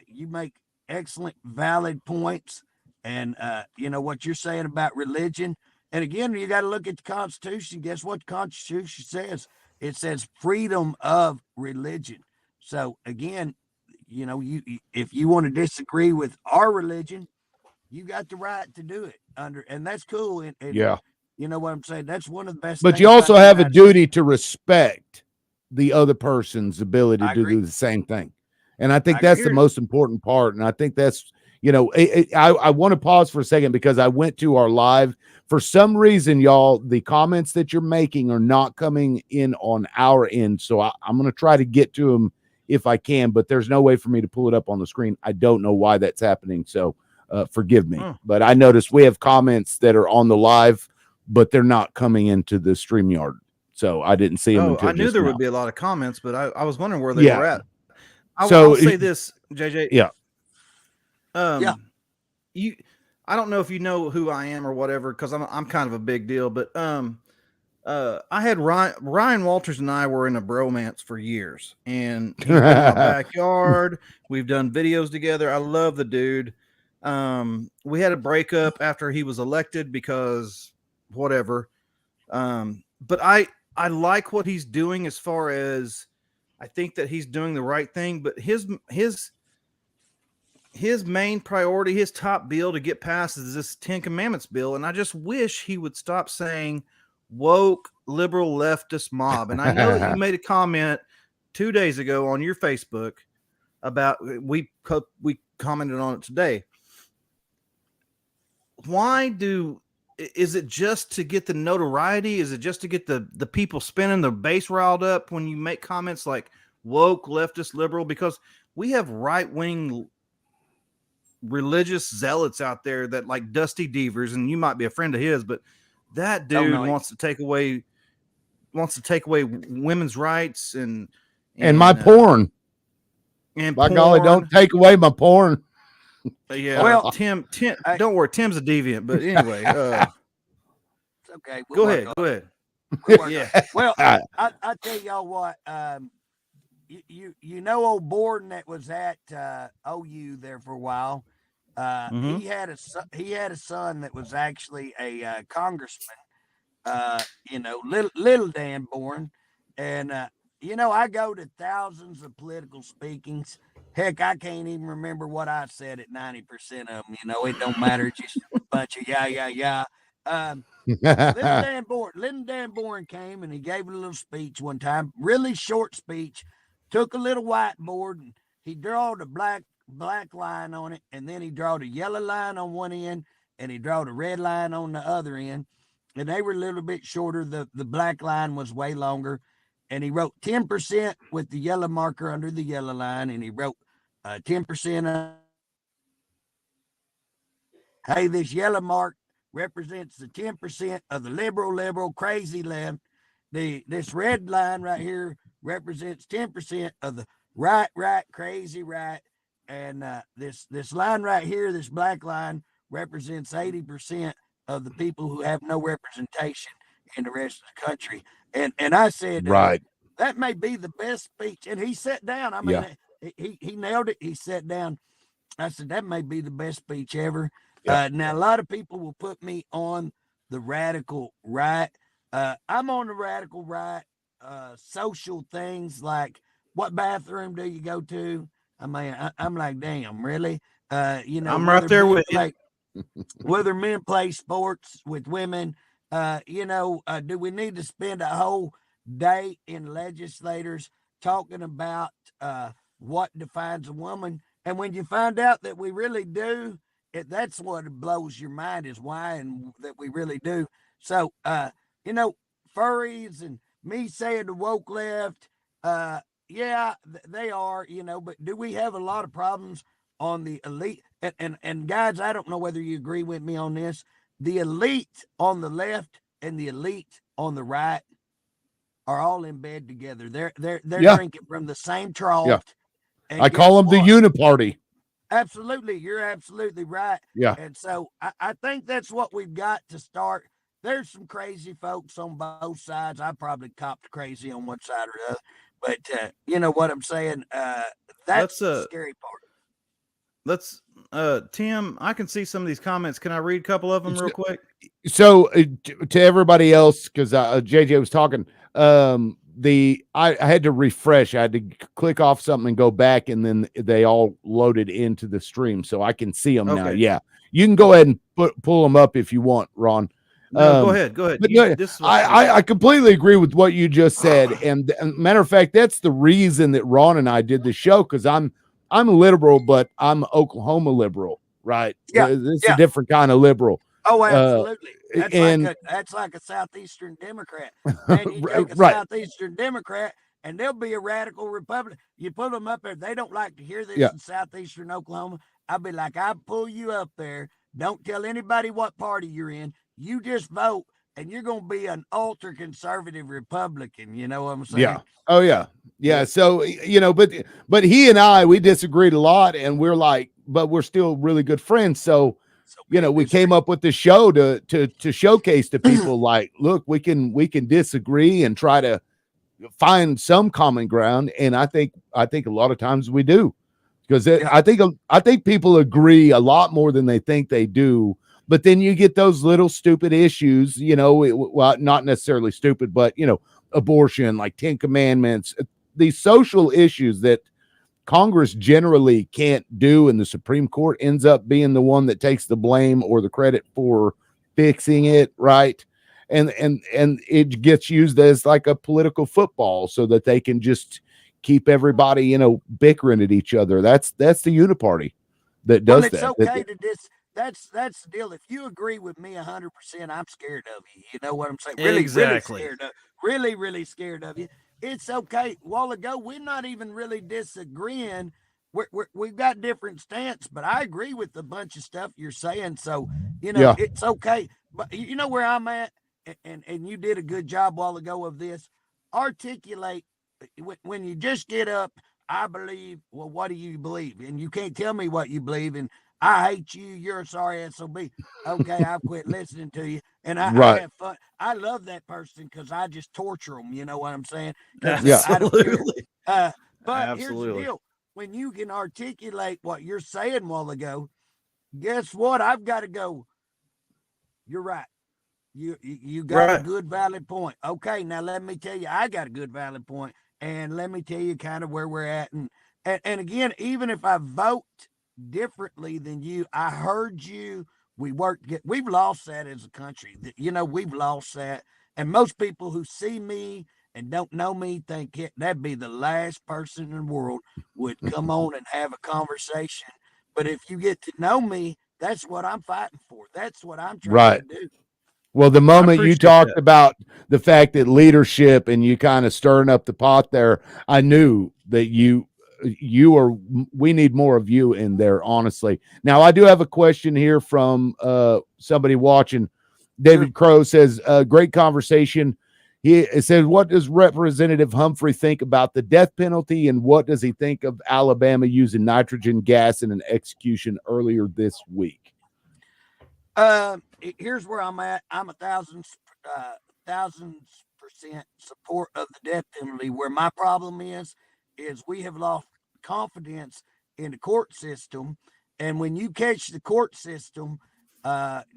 you make excellent, valid points, and what you're saying about religion, and again, you got to look at the Constitution. Guess what the Constitution says? It says freedom of religion. So again, you if you want to disagree with our religion, you got the right to do it and that's cool. And you know what I'm saying? That's one of the best. But you also have a duty to respect the other person's ability to do the same thing. And I think that's the most important part. And I think that's, I want to pause for a second because I went to our live. For some reason, y'all, the comments that you're making are not coming in on our end. So I'm going to try to get to them if I can, but there's no way for me to pull it up on the screen. I don't know why that's happening. So forgive me. But I noticed we have comments that are on the live, but they're not coming into the StreamYard. So I didn't see them. I knew there would be a lot of comments, but I was wondering where they were at. I'll say this, JJ. Yeah. I don't know if you know who I am or whatever, because I'm kind of a big deal, but I had Ryan Walters and I were in a bromance for years, and he's been in my backyard. We've done videos together. I love the dude. We had a breakup after he was elected because whatever. But I like what he's doing as far as I think that he's doing the right thing, but his main priority, his top bill to get passed is this 10 Commandments bill. And I just wish he would stop saying woke liberal leftist mob. And I know that you made a comment 2 days ago on your Facebook about, we commented on it today. Is it just to get the notoriety? Is it just to get the people spinning the base riled up when you make comments like woke, leftist, liberal? Because we have right-wing religious zealots out there that like Dusty Devers, and you might be a friend of his, but that dude wants to take away women's rights and my porn. And by golly, don't take away my porn. Yeah, well, Tim, don't worry, Tim's a deviant, but anyway, it's okay. Go ahead. Yeah. Well, I tell y'all what, you know old Borden that was at OU there for a while. He had a son that was actually a congressman. Little Dan Borden, and I go to thousands of political speakings. Heck, I can't even remember what I said at 90% of them. It don't matter. Just a bunch of yeah. Little Dan Borden came and he gave a little speech one time, really short speech, took a little whiteboard and he drawed a black line on it, and then he drawed a yellow line on one end and he drawed a red line on the other end, and they were a little bit shorter. The black line was way longer, and he wrote 10% with the yellow marker under the yellow line, and he wrote 10%. Hey, this yellow mark represents the 10% of the liberal, crazy left. This red line right here represents 10% of the right, crazy right. And this line right here, this black line, represents 80% of the people who have no representation in the rest of the country. And I said, right, that may be the best speech. And he sat down. I mean, he nailed it. He sat down. I said, that may be the best speech ever. Now, a lot of people will put me on the radical right. I'm on the radical right. Social things like, what bathroom do you go to? I mean, I'm like, damn, really? I'm right there with you. Whether men play sports with women, do we need to spend a whole day in legislators talking about what defines a woman? And when you find out that we really do, that's what blows your mind, is why, and that we really do. So, furries and me saying the woke left, yeah, they are, but do we have a lot of problems on the elite? And guys, I don't know whether you agree with me on this. The elite on the left and the elite on the right are all in bed together. They're drinking from the same trough. Yeah. And I call them the uniparty. Absolutely. You're absolutely right. Yeah. And so I think that's what we've got to start. There's some crazy folks on both sides. I probably copped crazy on one side or the other. But you know what I'm saying? That's the scary part. Let's Tim, I can see some of these comments. Can I read a couple of them real quick? So to everybody else, because JJ was talking, I had to refresh. I had to click off something and go back, and then they all loaded into the stream, so I can see them now. Yeah, you can go ahead and pull them up if you want, Ron. No, go ahead. But I completely agree with what you just said, and matter of fact, that's the reason that Ron and I did the show, because I'm a liberal, but I'm Oklahoma liberal, right? Yeah, this is a different kind of liberal. Oh, absolutely. That's like a Southeastern Democrat. And you take a Southeastern Democrat, and they'll be a radical Republican. You put them up there, they don't like to hear this in Southeastern Oklahoma. I'll be like, I pull you up there. Don't tell anybody what party you're in. You just vote, and you're going to be an ultra conservative Republican. You know what I'm saying? Yeah. Oh, yeah. So, but he and I, we disagreed a lot, and we're like, but we're still really good friends. So we came up with the show to showcase to people like, look, we can disagree and try to find some common ground. And I think a lot of times we do, because I think people agree a lot more than they think they do. But then you get those little stupid issues, well, not necessarily stupid, but abortion, like 10 Commandments, these social issues that Congress generally can't do, and the Supreme Court ends up being the one that takes the blame or the credit for fixing it, right? And it gets used as like a political football so that they can just keep everybody, bickering at each other. That's the uniparty that does that. It's okay to that's the deal. If you agree with me 100%, I'm scared of you. You know what I'm saying? Really, exactly. Really scared of you. It's okay. A while ago, we're not even really disagreeing. we've got different stance, but I agree with a bunch of stuff you're saying. So, you know, it's okay. But you know where I'm at, and you did a good job a while ago of this. Articulate when you just get up. I believe. Well, what do you believe? And you can't tell me what you believe. And I hate you. You're a sorry SOB. Okay, I've quit listening to you, and I have fun. I love that person because I just torture them. You know what I'm saying? Absolutely. But Absolutely. here's the deal: when you can articulate what you're saying a while ago, guess what? I've got to go. You're right. You got a good valid point. Okay, now let me tell you, I got a good valid point, and let me tell you kind of where we're at. And again, even if I vote differently than you, I heard you. We've lost that as a country. You know, we've lost that, and most people who see me and don't know me think that'd be the last person in the world would come on and have a conversation. But if you get to know me, that's what I'm fighting for. That's what I'm trying to do. Well, the moment you talked about the fact that leadership and you kind of stirring up the pot there, I knew that we need more of you in there, honestly. Now, I do have a question here from somebody watching. David Crow says, great conversation. He said, what does Representative Humphrey think about the death penalty, and what does he think of Alabama using nitrogen gas in an execution earlier this week? Here's where I'm at. I'm 1,000% support of the death penalty. Where my problem is we have lost confidence in the court system. And when you catch the court system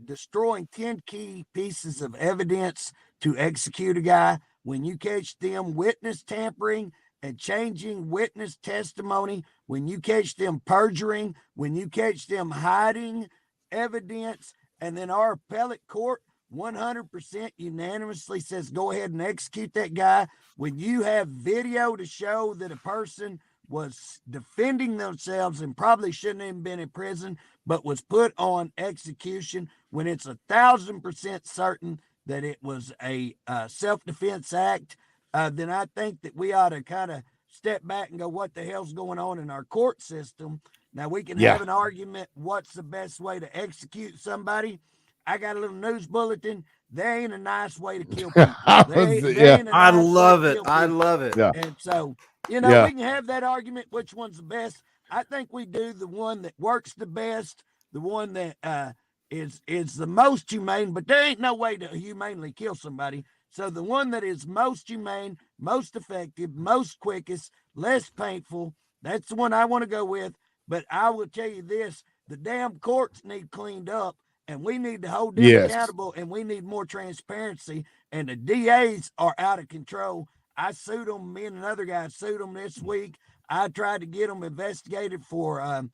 destroying 10 key pieces of evidence to execute a guy, when you catch them witness tampering and changing witness testimony, when you catch them perjuring, when you catch them hiding evidence, and then our appellate court 100% unanimously says, go ahead and execute that guy. When you have video to show that a person was defending themselves and probably shouldn't have been in prison, but was put on execution, when it's 1,000% certain that it was a self-defense act, then I think that we ought to kind of step back and go, what the hell's going on in our court system? Now, we can have an argument, what's the best way to execute somebody? I got a little news bulletin. There ain't a nice way to kill people. I love it. I love it. Yeah. And so, you know, we can have that argument, which one's the best. I think we do the one that works the best, the one that is the most humane, but there ain't no way to humanely kill somebody. So the one that is most humane, most effective, most quickest, less painful, that's the one I want to go with. But I will tell you this, the damn courts need cleaned up, and we need to hold them accountable, and we need more transparency. And the DAs are out of control. I sued them. Me and another guy sued them this week. I tried to get them investigated for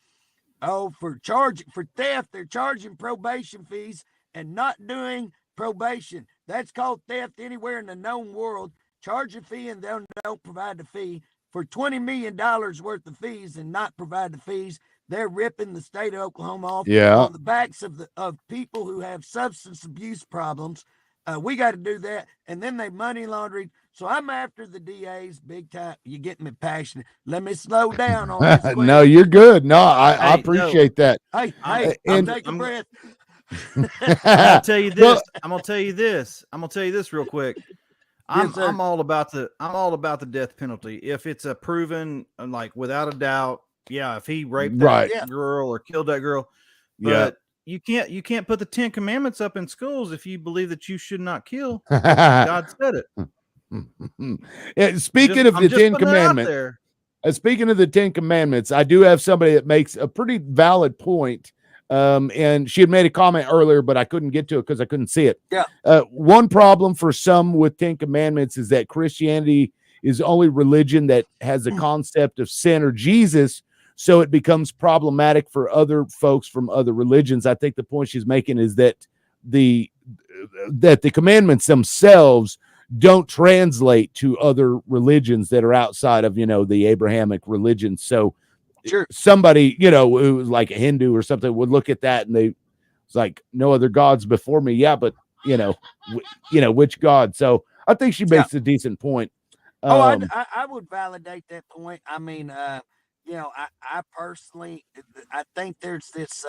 theft. They're charging probation fees and not doing probation. That's called theft anywhere in the known world. Charge a fee and they don't provide the fee. For $20 million worth of fees and not provide the fees, they're ripping the state of Oklahoma off on the backs of people who have substance abuse problems. We got to do that. And then they money laundering. So I'm after the DAs big time. You get me passionate. Let me slow down on this. No, you're good. No, I appreciate that. Hey, I'm taking a breath. I'll tell you this. I'm gonna tell you this real quick. I'm all about the death penalty. If it's a proven, like without a doubt, if he raped that girl or killed that girl, but you can't put the 10 Commandments up in schools if you believe that you should not kill. God said it. Speaking of the 10 Commandments, I do have somebody that makes a pretty valid point. And she had made a comment earlier, but I couldn't get to it because I couldn't see it. One problem for some with 10 Commandments is that Christianity is the only religion that has the concept of sin or Jesus, so it becomes problematic for other folks from other religions. I think the point she's making is that the commandments themselves don't translate to other religions that are outside of, the Abrahamic religion. So somebody, who was like a Hindu or something would look at that and it's like, no other gods before me. Yeah, but which God? So I think she makes a decent point. I would validate that point. I mean, I personally, I think there's this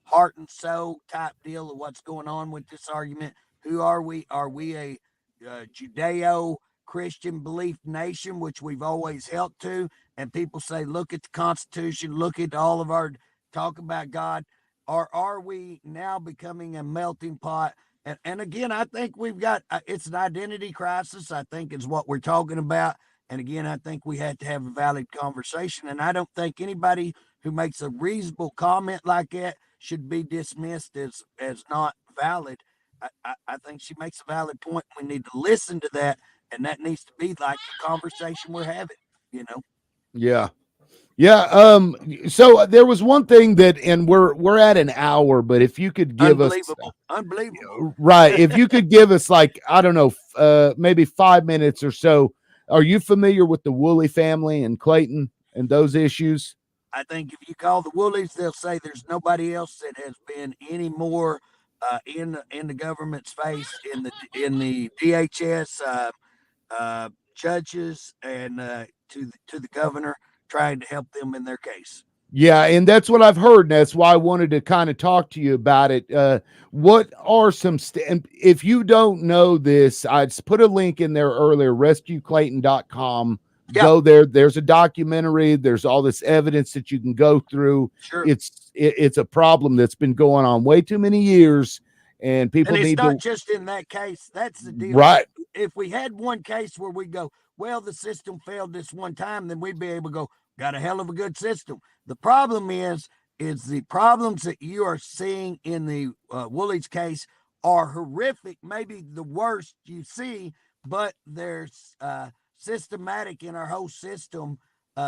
heart and soul type deal of what's going on with this argument. Who are we? Are we a Judeo Christian belief nation, which we've always held to? And people say, look at the Constitution, look at all of our talk about God. Or are we now becoming a melting pot? And again, I think we've got it's an identity crisis, I think, is what we're talking about. And again, I think we had to have a valid conversation. And I don't think anybody who makes a reasonable comment like that should be dismissed as not valid. I think she makes a valid point. We need to listen to that, and that needs to be like the conversation we're having, you know. Yeah. Yeah. So there was one thing that, and we're at an hour, but if you could give us Unbelievable. right, if you could give us like, I don't know, maybe 5 minutes or so. Are you familiar with the Woolley family and Clayton and those issues? I think if you call the Woolies, they'll say there's nobody else that has been any more in the government's face, in the DHS judges and to the governor, trying to help them in their case. Yeah, and that's what I've heard, and that's why I wanted to kind of talk to you about it. What are some if you don't know this, I put a link in there earlier, rescueclayton.com. Yeah. Go there. There's a documentary. There's all this evidence that you can go through. Sure. It's a problem that's been going on way too many years, and people and it's need not to just in that case. That's the deal. Right. If we had one case where we go, well, the system failed this one time, then we'd be able to go, got a hell of a good system. The problem is the problems that you are seeing in the Woolies case are horrific, maybe the worst you see, but they're systematic in our whole system.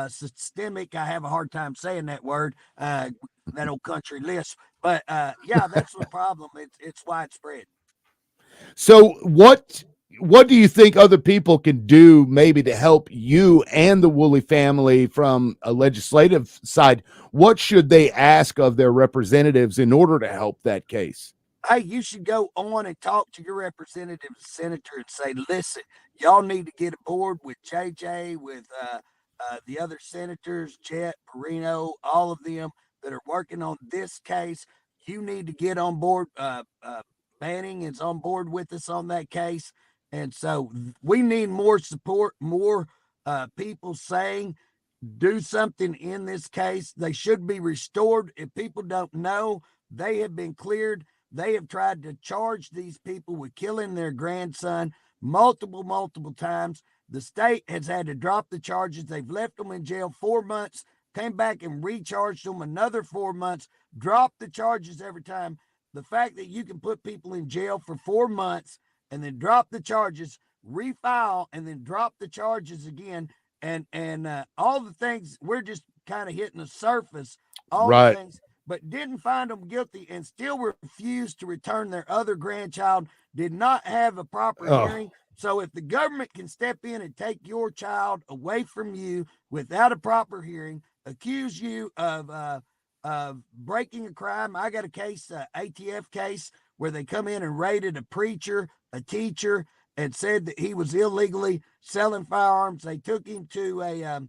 Systemic, I have a hard time saying that word, that old country lisp, but yeah, that's the problem. It's widespread. So what do you think other people can do maybe to help you and the Woolley family from a legislative side? What should they ask of their representatives in order to help that case? Hey, you should go on and talk to your representative, senator, and say, listen, y'all need to get aboard with JJ, with the other senators, Chet, Perino, all of them that are working on this case. You need to get on board. Banning is on board with us on that case. And so we need more support, more people saying, do something in this case. They should be restored. If people don't know, they have been cleared. They have tried to charge these people with killing their grandson multiple times. The state has had to drop the charges. They've left them in jail 4 months, came back and recharged them another 4 months, dropped the charges every time. The fact that you can put people in jail for 4 months and then drop the charges, refile, and then drop the charges again, and all the things, we're just kind of hitting the surface, all Right. the things, but didn't find them guilty and still refused to return their other grandchild, did not have a proper hearing. So if the government can step in and take your child away from you without a proper hearing, accuse you of breaking a crime. I got a case, ATF case, where they come in and raided a preacher, a teacher, and said that he was illegally selling firearms. They took him to a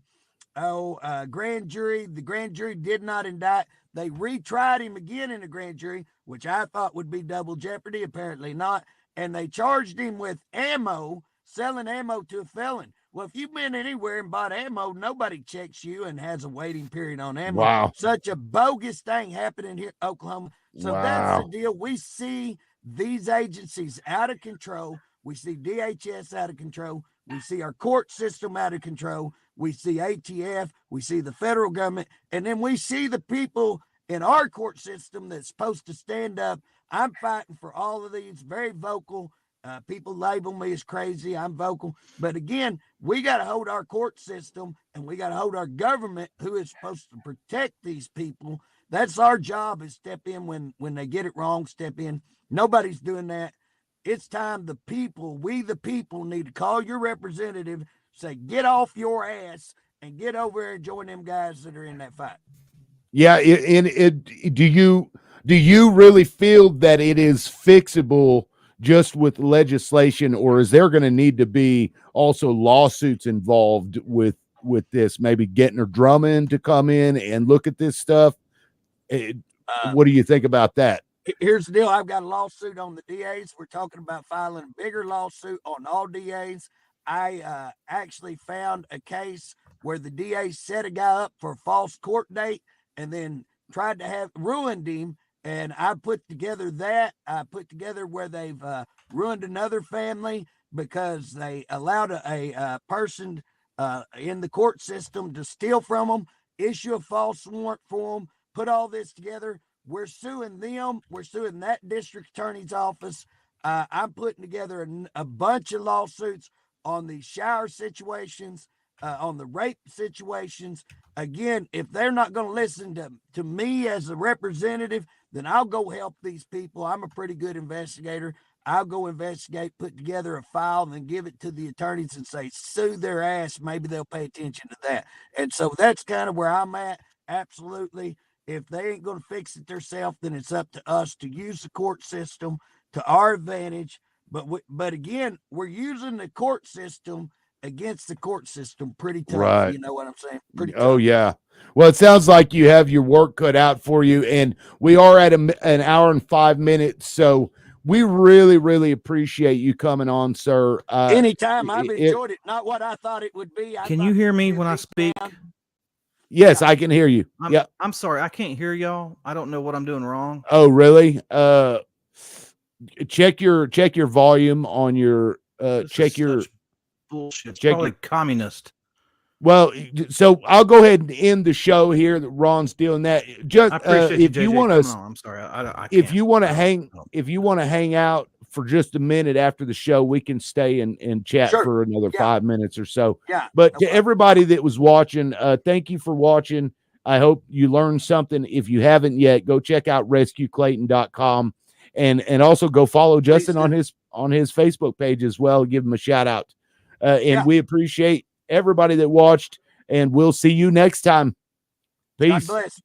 grand jury. The grand jury did not indict. They retried him again in a grand jury, which I thought would be double jeopardy. Apparently not. And they charged him with ammo, selling ammo to a felon. Well, if you've been anywhere and bought ammo, nobody checks you and has a waiting period on ammo. Wow. Such a bogus thing happening here in Oklahoma. So that's the deal. We see these agencies out of control. We see DHS out of control. We see our court system out of control. We see ATF. We see the federal government. And then we see the people in our court system that's supposed to stand up. I'm fighting for all of these, very vocal. People label me as crazy. I'm vocal. But again, we got to hold our court system and we got to hold our government, who is supposed to protect these people. That's our job, is step in when they get it wrong, step in. Nobody's doing that. It's time the people, we the people, need to call your representative, say, get off your ass and get over there and join them guys that are in that fight. Yeah. Do you really feel that it is fixable just with legislation, or is there going to need to be also lawsuits involved with with this? Maybe getting her Drummond to come in and look at this stuff. What do you think about that? Here's the deal. I've got a lawsuit on the DAs. We're talking about filing a bigger lawsuit on all DAs. I actually found a case where the DA set a guy up for a false court date and then tried to ruined him. And I put together where they've ruined another family because they allowed a person in the court system to steal from them, issue a false warrant for them, put all this together. We're suing them. We're suing that district attorney's office. I'm putting together a bunch of lawsuits on the shower situations, on the rape situations. Again, if they're not going to listen to me as a representative, then I'll go help these people. I'm a pretty good investigator. I'll go investigate, put together a file, and then give it to the attorneys and say, sue their ass. Maybe they'll pay attention to that. And so that's kind of where I'm at. Absolutely. If they ain't going to fix it themselves, then it's up to us to use the court system to our advantage. But again, we're using the court system against the court system pretty tough. Right. You know what I'm saying? Pretty tough. Oh, yeah. Well, it sounds like you have your work cut out for you, and we are at an hour and 5 minutes, so we really, really appreciate you coming on, sir. Anytime. I've enjoyed it. Not what I thought it would be. Can you hear me when I speak? Yes, I can hear you. I'm sorry. I can't hear y'all. I don't know what I'm doing wrong. Oh, really? Check your volume on your check your bullshit. It's check probably communist. Well, so I'll go ahead and end the show here. That Ron's doing that. Just I appreciate if you want to, I'm sorry. I if you want to hang out for just a minute after the show, we can stay and chat for another 5 minutes or so. Yeah. But to everybody that was watching, thank you for watching. I hope you learned something. If you haven't yet, go check out rescueclayton.com and also go follow Justin on his Facebook page as well. Give him a shout out. We appreciate everybody that watched, and we'll see you next time. Peace. God bless.